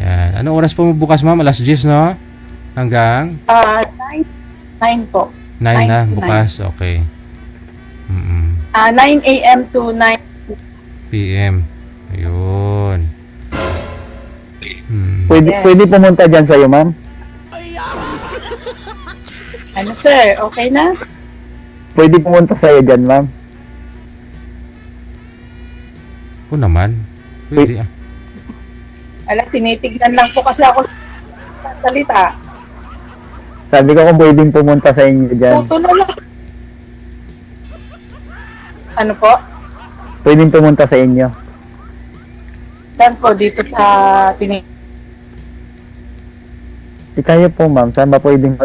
Speaker 1: Yan. Ano oras po bukas, ma'am? Alas 10, no? Hanggang?
Speaker 6: 9 po.
Speaker 1: 9 na
Speaker 6: 9 to
Speaker 1: bukas. Okay.
Speaker 6: 9 a.m. to 9
Speaker 1: PM. Ayun.
Speaker 11: Pwede pumunta dyan sa'yo, ma'am?
Speaker 6: sir, okay na?
Speaker 11: Pwede pumunta sa'yo dyan, ma'am?
Speaker 1: Oo naman. Pwede ah.
Speaker 6: Tinitignan lang po kasi ako sa salita.
Speaker 11: Sabi ko kung pwedeng pumunta sa inyo dyan.
Speaker 6: Puto na lang. Ano po?
Speaker 11: Pwedeng pumunta sa inyo.
Speaker 6: Saan po? Dito sa
Speaker 11: Kayo po, ma'am. Saan ba pwedeng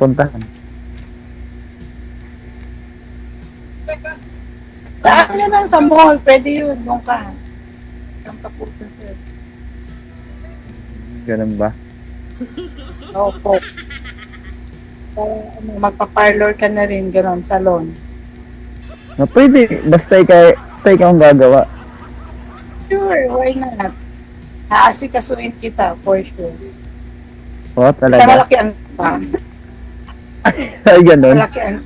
Speaker 11: puntahan?
Speaker 6: Sa akin lang, sa mall. Pwede yun. Doon ka. Saan ka po, sir?
Speaker 11: Ganun ba?
Speaker 6: Opo. Magpa-parlor ka na rin, gano'n, salon.
Speaker 11: Pwede. Basta ikaw ang gagawa.
Speaker 6: Sure, why not? Aasikasuin kita, for sure.
Speaker 11: Oo,
Speaker 6: Sa
Speaker 11: talaga.
Speaker 6: malaki ang
Speaker 11: Ay, ganun.
Speaker 6: malaki ang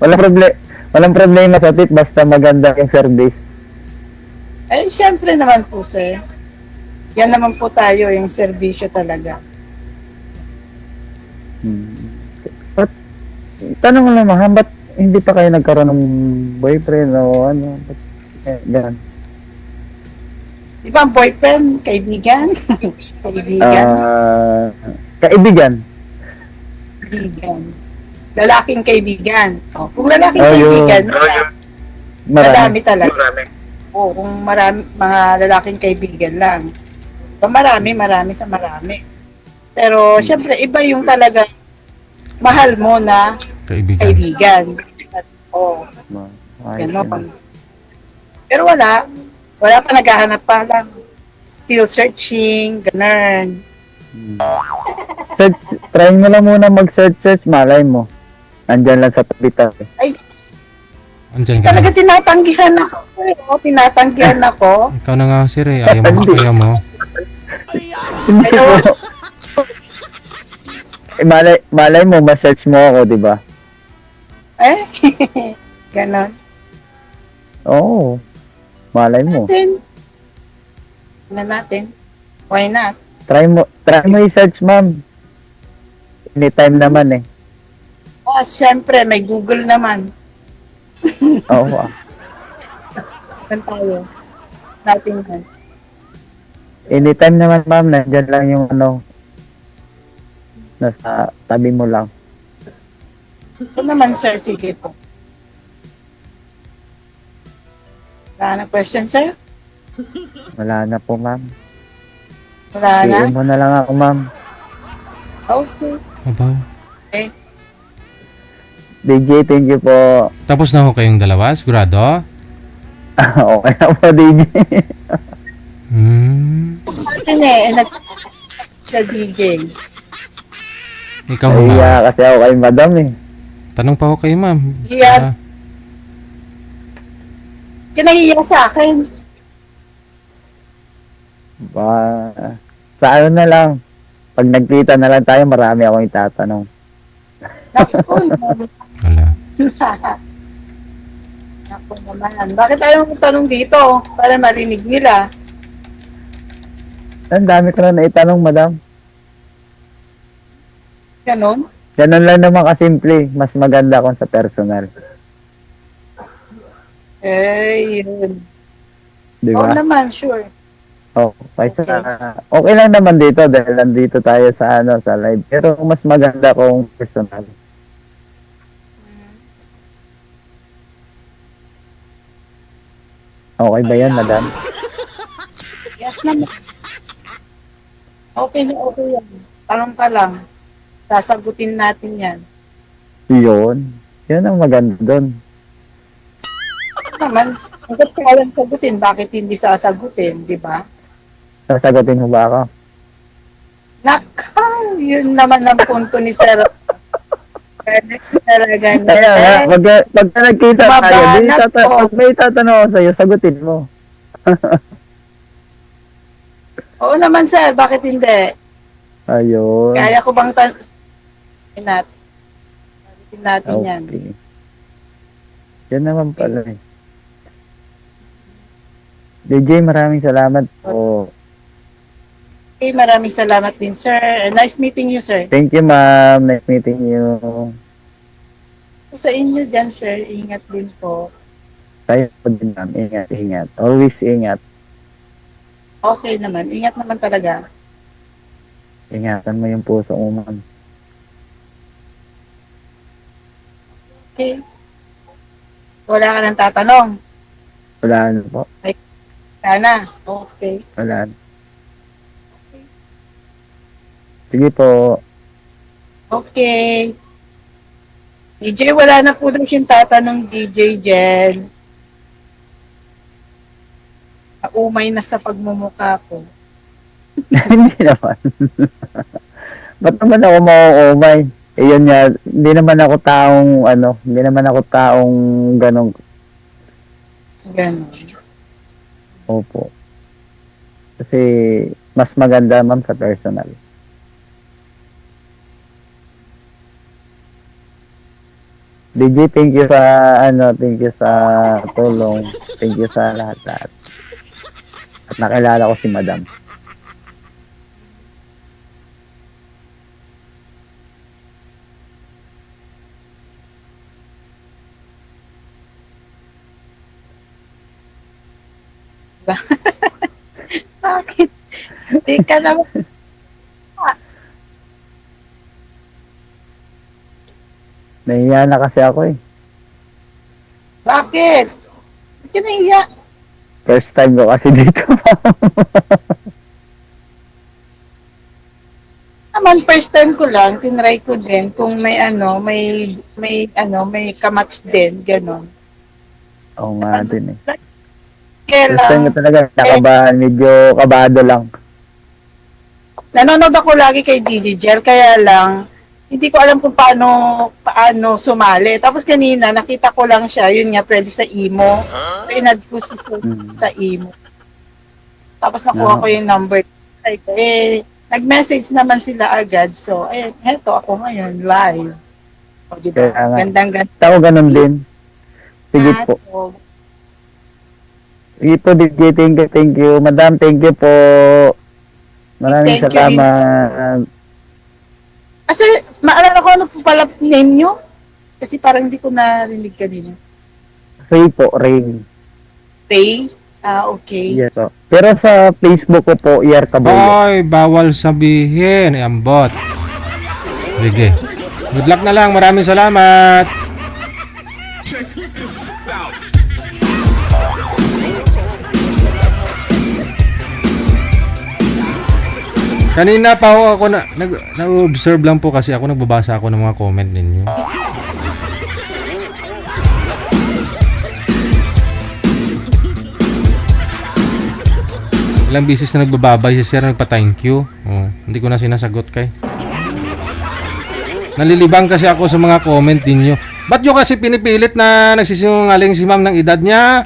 Speaker 11: Walang problema sa tip, basta maganda yung service.
Speaker 6: syempre naman po, sir. Yan naman po tayo, yung serbisyo talaga.
Speaker 11: But, tanong lang, ma'am, ba't hindi pa kayo nagkaroon ng boyfriend o ano? Ganun.
Speaker 6: Di ba ang boyfriend, kaibigan? Kaibigan.
Speaker 11: Kaibigan.
Speaker 6: Kaibigan. Lalaking kaibigan. Kung lalaking
Speaker 11: Yun.
Speaker 6: kaibigan, madami
Speaker 11: Marami.
Speaker 6: talaga. Kung mga lalaking kaibigan lang. Marami sa marami. Pero, syempre, iba yung talaga mahal mo na
Speaker 1: Kaibigan.
Speaker 6: kaibigan. Gano'n. Pero wala pa naghahanap pa lang. Still searching, ganun.
Speaker 11: Try mo lang muna mag-search, malay mo. Andyan lang sa tabi-tabi.
Speaker 1: Andyan ka
Speaker 6: Talaga
Speaker 1: na.
Speaker 6: tinatanggihan ako, sir. Tinatanggihan ako.
Speaker 1: Ikaw na nga, sir eh. Ayaw mo.
Speaker 11: Hindi
Speaker 6: Hello?
Speaker 11: po. Malay mo, ma-search mo ako, di ba?
Speaker 6: Ganon.
Speaker 11: Oo. Malay mo.
Speaker 6: Natin. Why not?
Speaker 11: Try mo i-search, ma'am. Anytime naman eh.
Speaker 6: Siyempre, may Google naman.
Speaker 11: Oo.
Speaker 6: Saan tayo? Natin yan.
Speaker 11: Anytime naman, ma'am. Nandyan lang yung nasa tabi mo lang.
Speaker 6: Ito naman, sir. Sige po. Wala na question, sir?
Speaker 11: Wala na po, ma'am.
Speaker 6: Wala na?
Speaker 11: PM mo na lang ako, ma'am.
Speaker 6: Okay.
Speaker 1: Abaw.
Speaker 6: Okay.
Speaker 11: DJ, thank you po.
Speaker 1: Tapos na ho kayong dalawa? Sigurado?
Speaker 11: Okay na po, DJ.
Speaker 6: Sa DJ.
Speaker 1: Ikaw ho, ma'am.
Speaker 11: Iya, kasi ako kay madam eh.
Speaker 1: Tanong pa ho kayo, ma'am.
Speaker 6: Iya. Kinahiya sa akin.
Speaker 11: Sa ano na lang. Pag nagkita na lang tayo, marami akong itatanong.
Speaker 1: Wala.
Speaker 6: Ako naman. Bakit ayaw mong tanong dito? Para marinig nila.
Speaker 11: Ang dami ko na naitanong, madam.
Speaker 6: Ganon?
Speaker 11: Ganun lang naman kasimple. Mas maganda kung sa personal.
Speaker 6: Yun.
Speaker 11: Di
Speaker 6: Oo
Speaker 11: ba?
Speaker 6: naman, sure.
Speaker 11: Okay lang naman dito dahil nandito tayo sa sa live. Pero mas maganda kung personal. Okay ba yan, madam?
Speaker 6: Yes naman. Okay na okay yan. Tanong ka lang. Sasagutin natin yan.
Speaker 11: Yun. Yun ang maganda doon.
Speaker 6: Naman, hanggat kayang sagutin, bakit hindi sasagutin, di ba?
Speaker 11: Sasagutin mo ba ako?
Speaker 6: Nakaw, yun naman ang punto ni Sir. Talaga
Speaker 11: Kaya nga, pagka nagkita tayo,
Speaker 6: Mabanat po.
Speaker 11: pag may tatanong ako sa'yo, sagutin mo.
Speaker 6: Oo naman, Sir, bakit hindi?
Speaker 11: Ayun.
Speaker 6: Kaya ko bang sagutin natin yan.
Speaker 11: Okay. Yan naman pala eh. DJ, maraming salamat po.
Speaker 6: Okay, maraming salamat din, Sir. Nice meeting you, Sir.
Speaker 11: Thank you, ma'am. Nice meeting you.
Speaker 6: Sa inyo dyan, Sir, ingat din po.
Speaker 11: Tayo po din, ma'am. Ingat, ingat. Always ingat.
Speaker 6: Okay naman, ingat naman talaga.
Speaker 11: Ingatan mo yung puso mo, ma'am.
Speaker 6: Okay. Wala ka nang tatanong.
Speaker 11: Wala na po.
Speaker 6: Sana. Okay.
Speaker 11: Wala na. Sige po.
Speaker 6: Okay. DJ, wala na po daw siyang tatanong, DJ Jen. Umay na sa pagmumukha po.
Speaker 11: Hindi naman. Ba't naman ako mauumay? Eh yun nga, hindi naman ako taong ganong.
Speaker 6: Ganun.
Speaker 11: Opo. Kasi mas maganda, ma'am, sa personal. DJ, thank you sa tulong. Thank you sa lahat-lahat. At nakilala ko si Madam.
Speaker 6: Bakit? Di ka naman.
Speaker 11: Nahiya na kasi ako eh.
Speaker 6: Bakit? Ba't ka nahiya?
Speaker 11: First time ko kasi dito.
Speaker 6: Naman, first time ko lang, tinry ko din kung may kamats din, gano'n.
Speaker 11: Oo nga din eh.
Speaker 6: Kaya
Speaker 11: First time
Speaker 6: lang,
Speaker 11: ko talaga nakabahan. Medyo kabado lang.
Speaker 6: nanonood ako lagi kay DJ Jel, kaya lang, hindi ko alam kung paano sumali. Tapos kanina, nakita ko lang siya, yun nga, pwede sa imo. So, inad ko sa imo. Tapos nakuha ko yung number. Nag-message naman sila agad. So, heto ako ngayon, live. O, diba?
Speaker 11: Kaya nga.
Speaker 6: Gandang-ganda.
Speaker 11: Ako ganun din. Sige po. Sige po, DJ. Thank you. Madam, thank you po. Maraming
Speaker 6: Thank you,
Speaker 11: salamat.
Speaker 6: Sir, maalala ko ano po pala name nyo? Kasi parang hindi ko narinig kanina.
Speaker 11: Ray po, Ray.
Speaker 6: Ray? Okay.
Speaker 11: Yes po. Pero sa Facebook ko po, Yer Kabuyo.
Speaker 1: Ay, bawal sabihin. Ambot. Sige. Good luck na lang. Maraming salamat.
Speaker 3: Check this out.
Speaker 1: Kanina pa ako nag-observe lang po kasi ako nagbabasa ako ng mga comment ninyo. Ilang bisis na nagbababay si Sir, nagpa-thank you. Oh, hindi ko na sinasagot kay. Nalilibang kasi ako sa mga comment ninyo. Ba't nyo kasi pinipilit na nagsisinungaling si ma'am ng edad niya?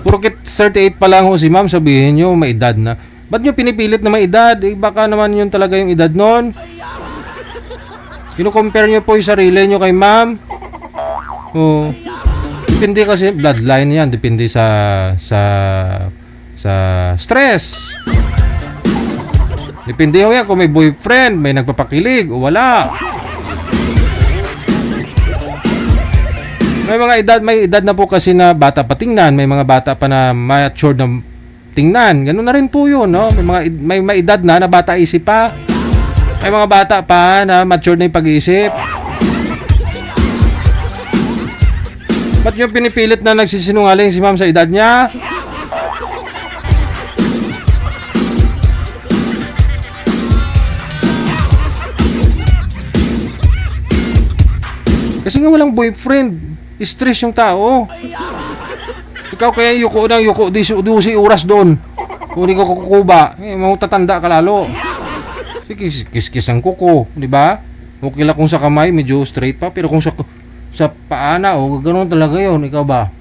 Speaker 1: Purkit 38 pa lang ho si ma'am, sabihin nyo may edad na. Ba't nyo pinipilit na may edad? Eh, baka naman yun talaga yung edad nun. Kino-compare nyo po yung sarili nyo kay ma'am. Oh. Depende kasi bloodline yan, depende sa stress. Depende ho yan kung may boyfriend, may nagpapakilig o wala. May edad na po kasi na bata pa tingnan, may mga bata pa na mature na tingnan. Ganun na rin po 'yun, no? May edad na bata isip pa. May mga bata pa na mature na 'yung pag-iisip. Ba't nyo pinipilit na nagsisinungaling si ma'am sa edad niya? Kasi nga walang boyfriend. Stress yung tao. Ikaw kaya yuko di si oras doon. Kung di ka kukuba, mahutatanda ka lalo. Kis-kis ang kuko, di ba? Okay lang kung sa kamay, medyo straight pa. Pero kung sa paana, ganoon talaga yon. Ikaw ba?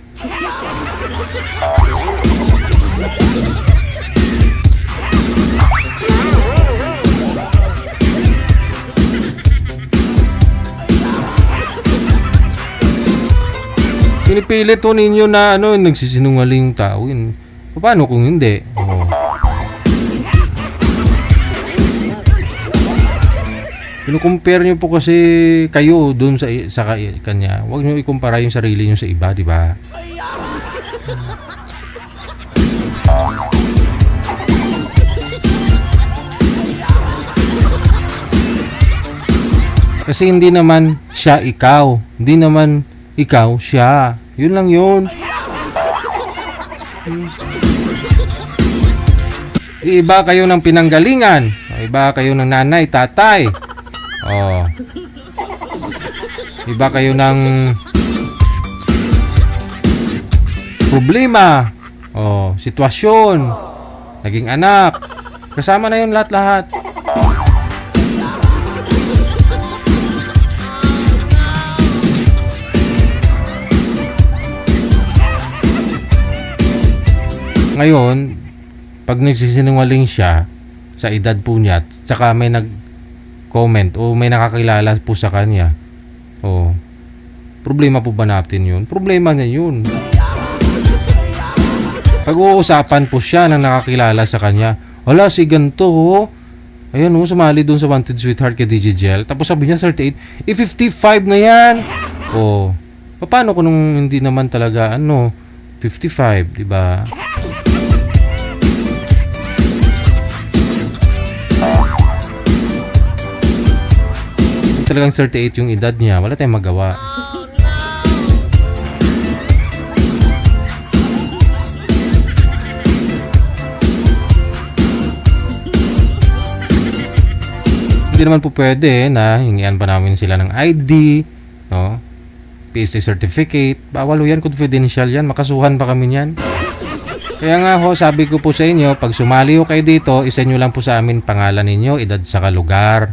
Speaker 1: Pinipilit to ninyo na nagsisinungaling yung tao yun. Paano kung hindi? Kino-compare nyo po kasi kayo doon sa kanya. Huwag nyo ikumpara yung sarili nyo sa iba, di ba? Kasi hindi naman siya ikaw. Hindi naman ikaw siya. Yun lang yun. Iba kayo ng pinanggalingan. Iba kayo ng nanay, tatay. Iba kayo ng problema. Sitwasyon. Naging anak. Kasama na yun lahat-lahat. Ngayon, pag nagsisinungaling siya sa edad po niya, tsaka may nag-comment o may nakakilala po sa kanya, problema po ba natin yun? Problema niya yun. Pag-uusapan po siya ng nakakilala sa kanya, hala si ganito, ayan sumali dun sa Wanted Sweetheart kay DJ Gel, tapos sabi niya 38, 55 na yan. Paano kung hindi naman talaga 55, di ba? Talagang 38 yung edad niya, wala tayong magawa. Hindi naman po pwede na hingian pa namin sila ng ID, PSA certificate. Bawal yan, confidential yan, makasuhan pa kami yan. Kaya nga sabi ko po sa inyo, pag sumali kayo dito, isa nyo lang po sa amin pangalan ninyo, edad sa lugar.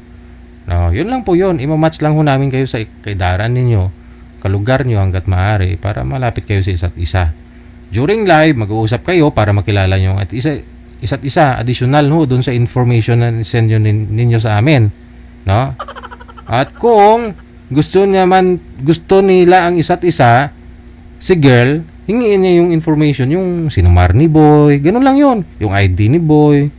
Speaker 1: Yun lang po yun. Imamatch lang ho namin kayo sa kaidaran ninyo, kalugar nyo hanggat maaari para malapit kayo sa isa't isa. During live, mag-uusap kayo para makilala nyo at isa't isa, additional doon sa information na send nyo ninyo sa amin. At kung gusto nila ang isa't isa, si girl, hingiin niya yung information, yung sinumar ni boy, ganun lang yun. Yung ID ni boy,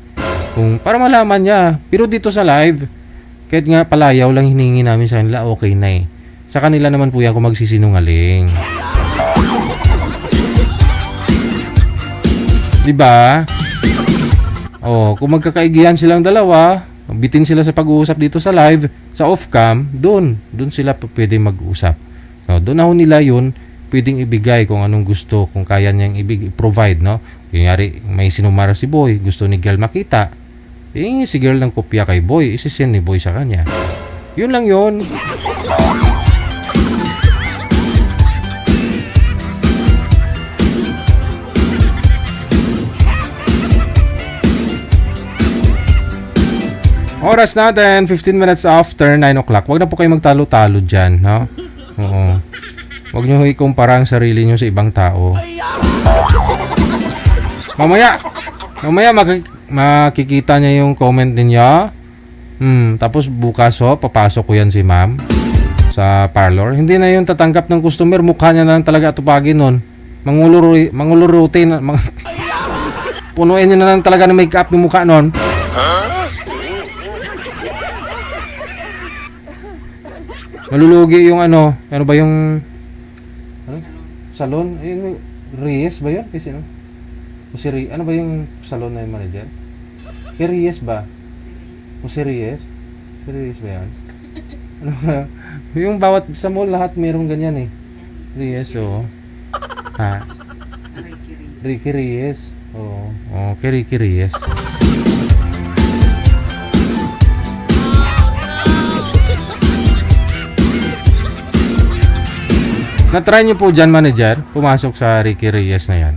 Speaker 1: para malaman niya. Pero dito sa live, kahit nga palayaw lang hiningi namin sa kanila, okay na eh. Sa kanila naman po yan kung magsisinungaling. Diba? Kung magkakaigihan silang dalawa, bitin sila sa pag-uusap dito sa live, sa off-cam, doon sila pwede mag-usap. Doon na ho nila yun, pwedeng ibigay kung anong gusto, kung kaya niyang i-provide, Kunyari, may sinumara si boy, gusto ni girl makita, si girl ng kopya kay boy, isisend ni boy sa kanya. Yun lang yun. Oras natin, 15 minutes after 9 o'clock. Huwag na po kayo magtalo-talo dyan, Oo. Huwag nyo ikumpara ang sarili nyo sa ibang tao. Mamaya makikita niya yung comment ninyo. Tapos bukas papasok ko yan si ma'am sa parlor. Hindi na yung tatanggap ng customer, mukha niya na lang talaga atupagin nun. Mangulurutin. Punuin niya na lang talaga ng make-up yung mukha nun. Malulugi yung ano ba yung salon? Reyes ba yun? Kasi ano ba yung salon na yung manager? Reyes ba? O si Reyes? Si Reyes ba yan? Ano ba? Yung bawat sa mall lahat meron ganyan eh. Reyes, Ha? Ricky Reyes. Ricky Reyes. Na-try niyo po dyan, manager? Pumasok sa Ricky Reyes na yan.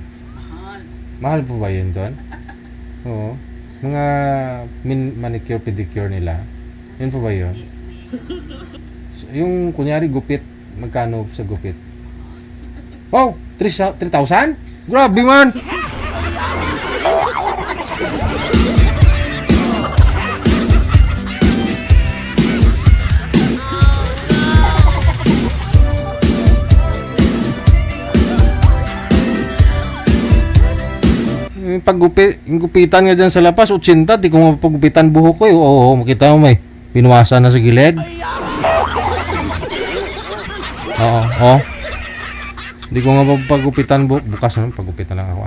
Speaker 1: Mahal po ba yun doon? Oo. Mga manicure, pedicure nila. Yun po ba yun? So, yung kunyari gupit, magkano sa gupit? Wow! 3,000? Grabe man! Yung gupitan nga dyan sa lapas, 80, di ko mapagupitan buhok ko eh. Oo, makita mo may pinuwasa na sa gilid. Oo, oo. Di ko nga mapagupitan buhok. Bukas na, pagupitan lang ako.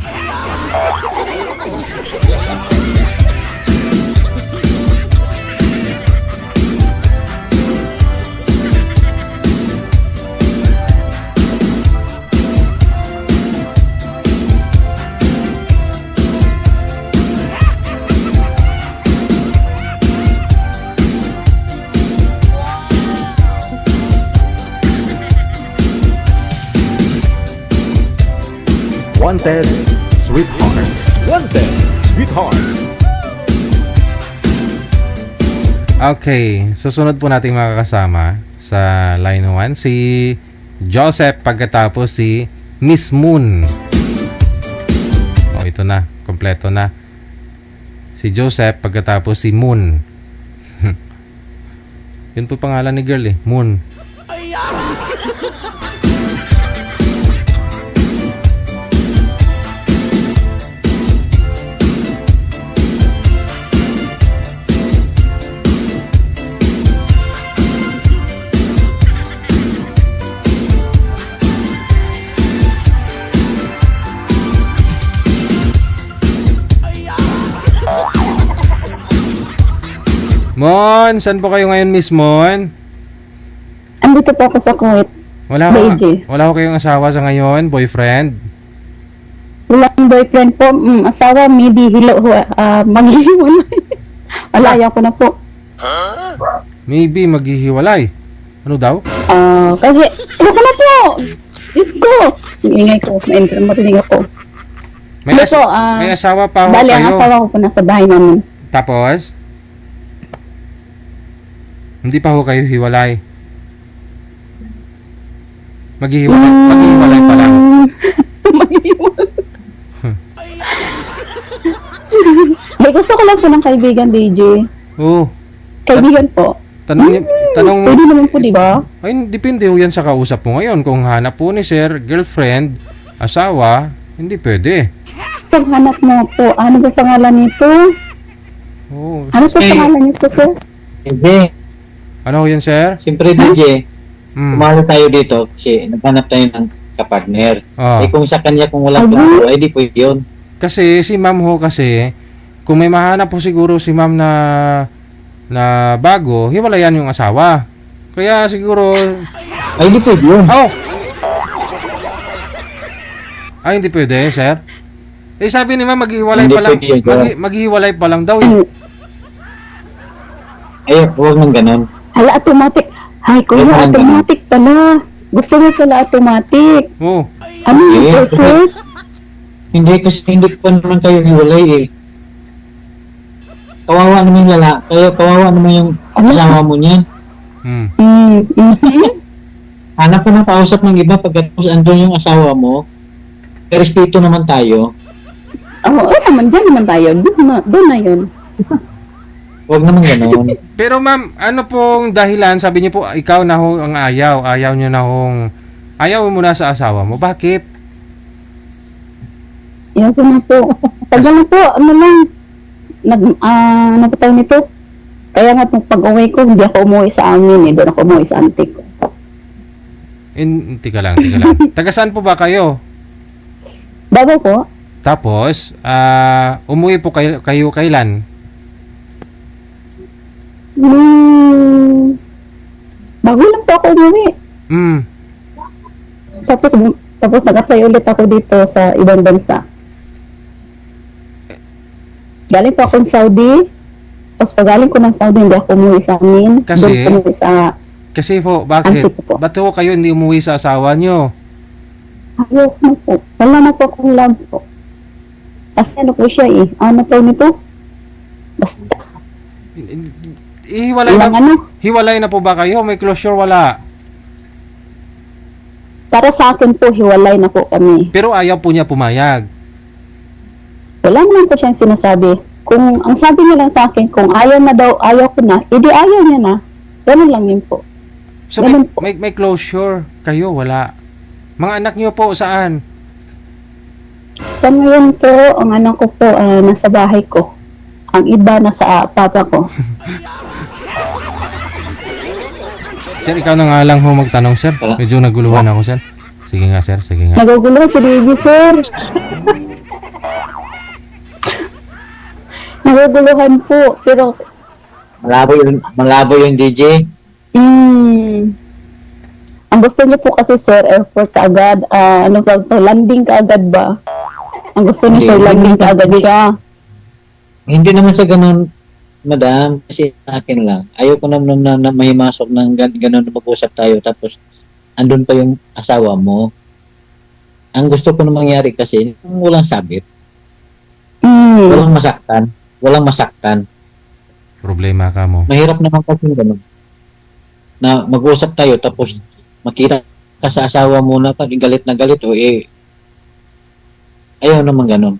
Speaker 5: Wanted, Sweetheart. Wanted, Sweetheart.
Speaker 1: Okay, susunod po nating makakasama sa line 1 si Joseph, pagkatapos si Miss Moon. Oh, ito na, kompleto na. Si Joseph, pagkatapos si Moon. Yun po pangalan ni girl eh, Moon. Mon, saan po kayo ngayon, Miss Mon?
Speaker 6: Andito po ako sa Kuwait.
Speaker 1: Wala
Speaker 6: Beijing.
Speaker 1: ko kayong asawa sa ngayon, boyfriend?
Speaker 6: Walang boyfriend po. Asawa, maybe maghihiwalay. Alaya ko na po.
Speaker 1: Maybe maghihiwalay. Ano daw?
Speaker 6: Kasi, ano ko na po? Diyos ko. Ingay ko. Marinig ako.
Speaker 1: May,
Speaker 6: Ano po,
Speaker 1: may asawa pa ho
Speaker 6: Bali, ang
Speaker 1: kayo.
Speaker 6: asawa ko po nasa bahay namin.
Speaker 1: Tapos? Hindi pa ho kayo hiwalay. Maghihiwalay pa lang.
Speaker 6: Maghihiwalay. May gusto ko lang po ng kaibigan, DJ.
Speaker 1: Oo.
Speaker 6: Kaibigan po.
Speaker 1: Tanong,
Speaker 6: Pwede naman po, di ba?
Speaker 1: ay, depende ho yan sa kausap mo ngayon. Kung hanap po ni sir, girlfriend, asawa, hindi pwede.
Speaker 6: Paghanap mo po, ano ba pangalan nito?
Speaker 1: Oo.
Speaker 6: Ano ba pangalan nito, sir?
Speaker 10: Hindi.
Speaker 1: Ano ho yan, sir?
Speaker 10: Siyempre, DJ,
Speaker 1: Mm.
Speaker 10: umalo tayo dito kasi naghanap tayo ng kapartner.
Speaker 1: Ah.
Speaker 10: Eh kung sa kanya, kung walang plano, eh di pwede yun.
Speaker 1: Kasi si ma'am ho kasi, kung may mahanap po siguro si ma'am na bago, hiwalayan yung asawa. Kaya siguro,
Speaker 10: Ay, di pwede yun.
Speaker 1: oh! Ay, hindi pwede, sir. Eh, sabi ni ma'am, maghihiwalay
Speaker 10: Hindi
Speaker 1: pa lang.
Speaker 10: pwede yun, sir.
Speaker 1: Maghihiwalay pa lang daw. Eh.
Speaker 10: Ay, huwag nang ganon.
Speaker 6: Hala, automatic. Ay, kuya,
Speaker 10: Ay,
Speaker 6: automatic pala. Gusto mo pala automatic.
Speaker 1: Oh.
Speaker 6: Ano yung
Speaker 10: Eh,
Speaker 6: perfect?
Speaker 10: Hindi, kasi hindi pa naman kayo hiwalay eh. Kawawa naman yung kawawa naman yung asawa mo niyan.
Speaker 1: Hmm.
Speaker 10: Hanap ko ng kausap ng iba pagkatapos andun yung asawa mo. Respeto naman tayo.
Speaker 6: Oo, naman, dyan naman tayo. Doon na yun.
Speaker 10: Huwag naman ganon.
Speaker 1: Pero ma'am, ano pong dahilan? Sabi niyo po, ikaw na ho ang ayaw. Ayaw niyo na hong... Ayaw mo na sa asawa mo. Bakit?
Speaker 6: Yan ko na po. Tagal na po, ano lang. Ano po tayo nito? Kaya nga pag-uwi ko, hindi ako umuwi sa amin eh. Doon ako umuwi sa auntie ko.
Speaker 1: Tika lang. Taga saan po ba kayo?
Speaker 6: Bago po,
Speaker 1: Tapos, umuwi po kayo kailan?
Speaker 6: bago lang po ako umuwi.
Speaker 1: Hmm.
Speaker 6: Tapos nag-apply ulit ako dito sa ibang bansa. Galing po akong Saudi. Tapos pag galing ko ng Saudi, hindi ako umuwi sa amin.
Speaker 1: Kasi?
Speaker 6: Doon ako umuwi sa...
Speaker 1: Kasi po, bakit?
Speaker 6: Auntie ko po.
Speaker 1: Ba't po kayo hindi umuwi sa asawa nyo?
Speaker 6: Ayoko na po. Wala na po akong love po. Kasi ano po siya eh. Ano po nito? Basta.
Speaker 1: Hiwalay
Speaker 6: Walang
Speaker 1: na,
Speaker 6: ano.
Speaker 1: hiwalay na po ba kayo? May closure, wala.
Speaker 6: Para sa akin po, hiwalay na po kami.
Speaker 1: Pero ayaw po niya pumayag.
Speaker 6: Wala naman po siyang sinasabi. Kung ang sabi niya lang sa akin, kung ayaw na daw, ayaw ko na, edi ayaw niya na. Ganun lang yun po.
Speaker 1: So
Speaker 6: Ganun po.
Speaker 1: may closure kayo, wala. Mga anak niyo po, saan?
Speaker 6: Sa ngayon po, ang anak ko po, nasa bahay ko. Ang iba nasa papa ko.
Speaker 1: Sir, ikaw na nga lang ho magtanong, sir. Medyo naguluhan ako, sir. Sige nga, sir. Sige nga.
Speaker 6: Nagugulo si baby, sir. Naguguluhan po, pero
Speaker 10: Malabo yung DJ.
Speaker 6: ang gusto niyo po kasi, sir, airport kaagad, ano ba, landing kaagad ba? Ang gusto niyo, sir,
Speaker 10: Hindi.
Speaker 6: landing kaagad siya.
Speaker 10: Hindi naman sa ganun, madam, kasi sa akin lang. Ayoko naman na may masok ng ganun na mag-usap tayo tapos andun pa yung asawa mo. Ang gusto ko na mangyari kasi, walang sabit. Walang masaktan. Walang masaktan.
Speaker 1: Problema ka mo.
Speaker 10: Mahirap naman kasi ganun. Na mag-usap tayo tapos makita ka sa asawa mo na galit na galit o ayaw naman ganun.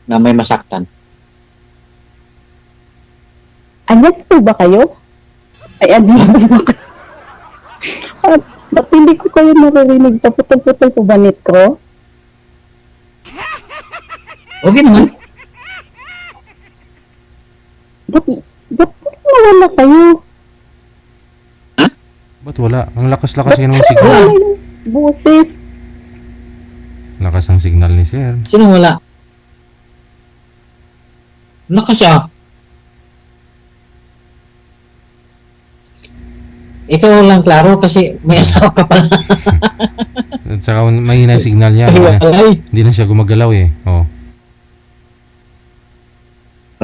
Speaker 10: Na may masaktan.
Speaker 6: Anyat po ba kayo? Ay, anyat po ba kayo? Ba't hindi ko kayo naririnig? Paputol-putol po ba net ko?
Speaker 10: Okay naman.
Speaker 6: Ba't nawala kayo?
Speaker 1: Ba't wala? Ang lakas-lakas yun ng signal.
Speaker 6: Buses.
Speaker 1: Lakas ng signal ni sir.
Speaker 10: Sino wala? Naka siya. Ikaw lang klaro kasi may asawa ka pala.
Speaker 1: At saka mahina yung signal niya.
Speaker 10: Ay,
Speaker 1: Hindi na siya gumagalaw eh. Oh.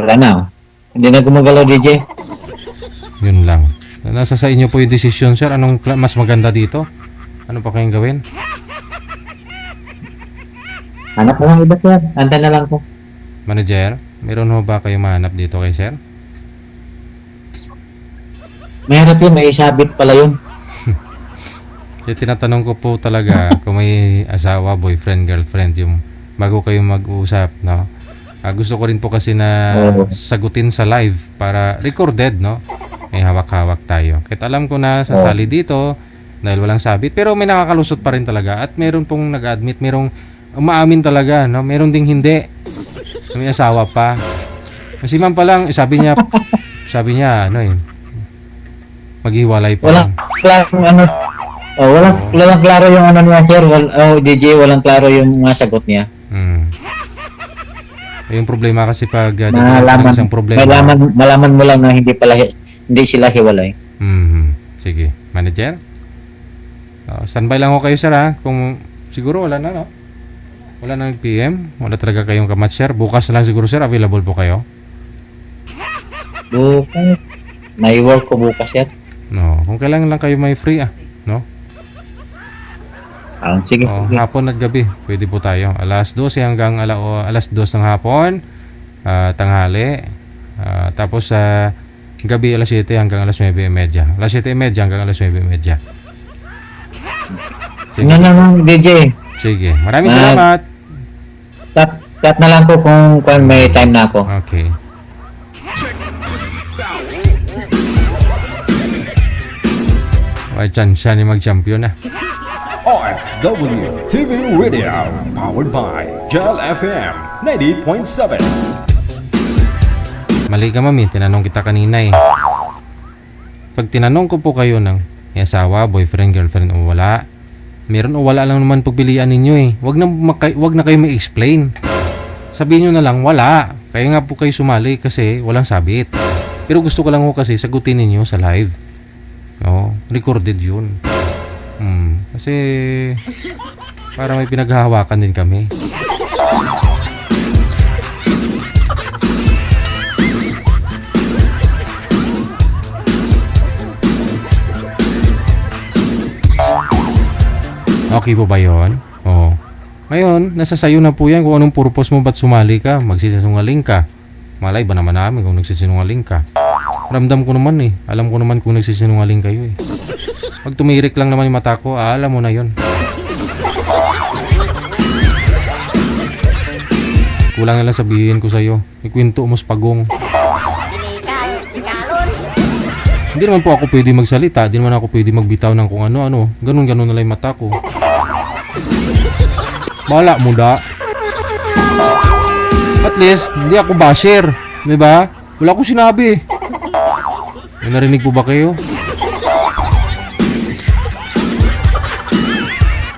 Speaker 10: wala na. Hindi na gumagalaw, DJ.
Speaker 1: Yun lang. Nasa sa inyo po yung decision, sir. Anong mas maganda dito? Ano pa kayong gawin?
Speaker 10: Hanap ko lang iba, sir. Anta na lang ko.
Speaker 1: Manager, meron ho ba kayong mahanap dito kay sir?
Speaker 10: Mahirap yun, may sabit pala yun.
Speaker 1: Kaya tinatanong ko po talaga kung may asawa, boyfriend, girlfriend, yung bago kayo mag-uusap, no? Gusto ko rin po kasi na sagutin sa live para recorded, no? May hawak-hawak tayo. Kahit alam ko na sasali dito dahil walang sabit, pero may nakakalusot pa rin talaga at meron pong nag-admit, merong umaamin talaga, no? Meron ding hindi. May asawa pa. Kasi man pa lang, sabi niya, ano eh, maghiwalay pa lang.
Speaker 10: Klarong ano. Walang klaro yung ano niya, sir. DJ, walang klaro yung mga sagot niya.
Speaker 1: Yung problema kasi pag ng isang problema.
Speaker 10: Malaman mo lang na hindi sila hiwalay.
Speaker 1: Sige. Manager? Standby lang ako kayo, sir, ha? Kung siguro wala na, no? Wala na PM. Wala talaga kayong kamatch, sir. Bukas na lang siguro, sir. Available po kayo.
Speaker 10: Bukas. May work ko bukas, sir.
Speaker 1: No. Kung kailangan lang kayo may free, no?
Speaker 10: Sige.
Speaker 1: Hapon at gabi, pwede po tayo. Alas 12 hanggang alas 2 ng hapon, tanghali. Tapos sa gabi alas 7 hanggang alas 9:30. Alas 7:30 hanggang alas 9:30. Sige.
Speaker 10: Nga naman, DJ.
Speaker 1: Sige. Maraming salamat.
Speaker 10: Chat na lang po kung may time na ako.
Speaker 1: Okay. May chance siya ni mag-champion na.
Speaker 5: RFW TV Radio, powered by Gel FM 90.7.
Speaker 1: Mali ka, mami. Tinanong kita kanina eh. Pag tinanong ko po kayo ng may asawa, boyfriend, girlfriend o wala, meron o wala lang naman pagpilian ninyo eh. Wag na kayo may-explain. Sabihin nyo na lang, wala. Kaya nga po kayo sumali kasi walang sabit. Pero gusto ko lang po kasi sagutin ninyo sa live. No, recorded yun. Kasi para may pinaghahawakan din kami. Okay po ba yun? Oo. Ngayon, nasa sayo na po yan kung anong purpose mo ba't sumali ka. Magsisinungaling ka. Malay ba naman namin kung nagsisinungaling ka. Ramdam ko naman eh. Alam ko naman kung nagsisinungaling kayo eh. Pag tumirik lang naman yung mata ko, alam mo na yun. Kulang na lang sabihin ko sa'yo. Ikwento mo sa pagong. Hindi naman po ako pwede magsalita. Hindi naman ako pwede magbitaw ng kung ano-ano. Ganun-ganun na lang yung mata ko. Bala mo da. At least, hindi ako basher. Diba? Wala akong sinabi. May narinig po ba kayo?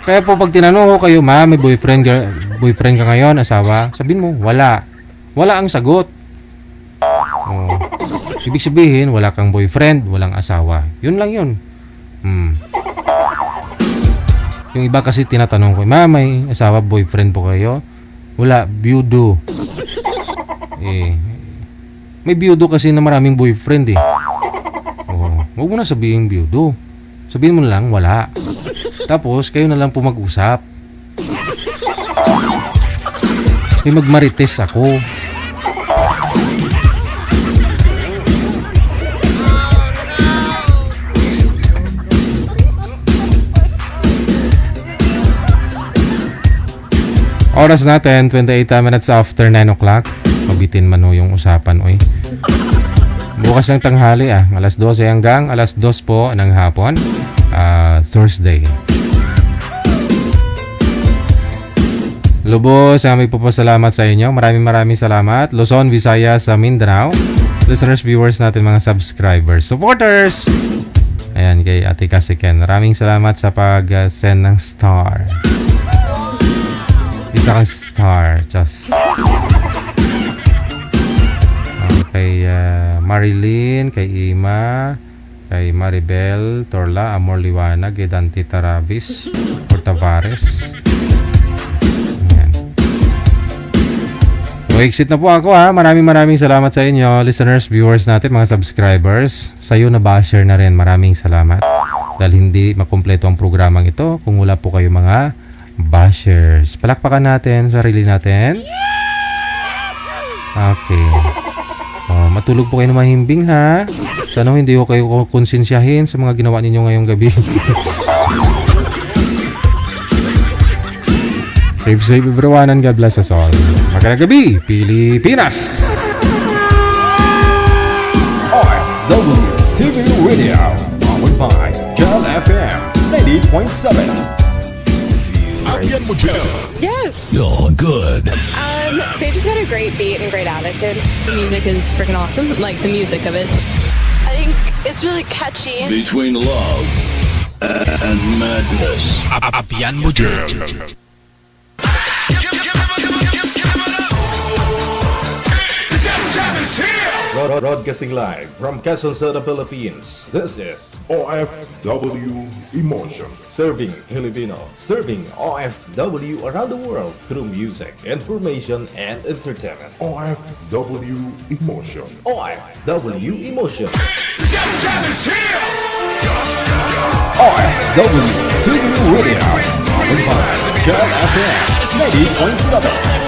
Speaker 1: Kaya po pag tinanong ko kayo, ma, may boyfriend ka ngayon, asawa? Sabihin mo, wala. Wala ang sagot. Oh. Ibig sabihin, wala kang boyfriend, walang asawa. Yun lang yun. Yung iba kasi tinatanong ko, ma, may asawa, boyfriend po kayo? Wala, byudo. May byudo kasi na maraming boyfriend eh. Oh, huwag mo na sabihin byudo. Sabihin mo na lang, wala. Tapos, kayo na lang po mag-usap. May magmarites ako. Oras natin, 28 minutes after 9 o'clock. Mabitin man o yung usapan, oy. Bukas ng tanghali alas 12 hanggang alas 2 po ng hapon. Thursday. Lubos, may papasalamat sa inyo. Maraming salamat. Luzon, Visayas, Mindanao. Listeners, viewers natin, mga subscribers, supporters. Ayan, kay Ate Kasiken. Maraming salamat sa pag-send ng star. Isa kang star. Just. Kay Marilyn, kay Ima, kay Maribel Torla, Amor Liwanag, kay Dante Taravis, Tavares. Ayan. So, exit na po ako ha. Maraming salamat sa inyo, listeners, viewers natin, mga subscribers. Sa'yo na basher na rin, maraming salamat. Dahil hindi makumpleto ang programang ito kung wala po kayo mga bashers. Palakpakan natin sarili natin. Okay. Matulog po kayo na mahimbing ha. Sana hindi ko kayo konsensyahin sa mga ginawa ninyo ngayong gabi. Safe everyone and God bless us all. Magandang gabi, Pilipinas!
Speaker 5: OFW TV Radio, powered by Jal FM 90.7.
Speaker 2: Apian mo dyan.
Speaker 8: Yes.
Speaker 5: You're good.
Speaker 8: They just got a great beat and great attitude. The music is freaking awesome. Like the music of it. I think it's really catchy.
Speaker 5: Between love and madness.
Speaker 2: Apian mo dyan.
Speaker 3: Broadcasting live from Quezon City, Philippines. This is
Speaker 2: OFW Emotion.
Speaker 3: Serving Filipino, serving OFW around the world through music, information, and entertainment.
Speaker 2: OFW Emotion.
Speaker 3: OFW Emotion.
Speaker 5: OFW TV Radio, powered by Jal FM 90.7.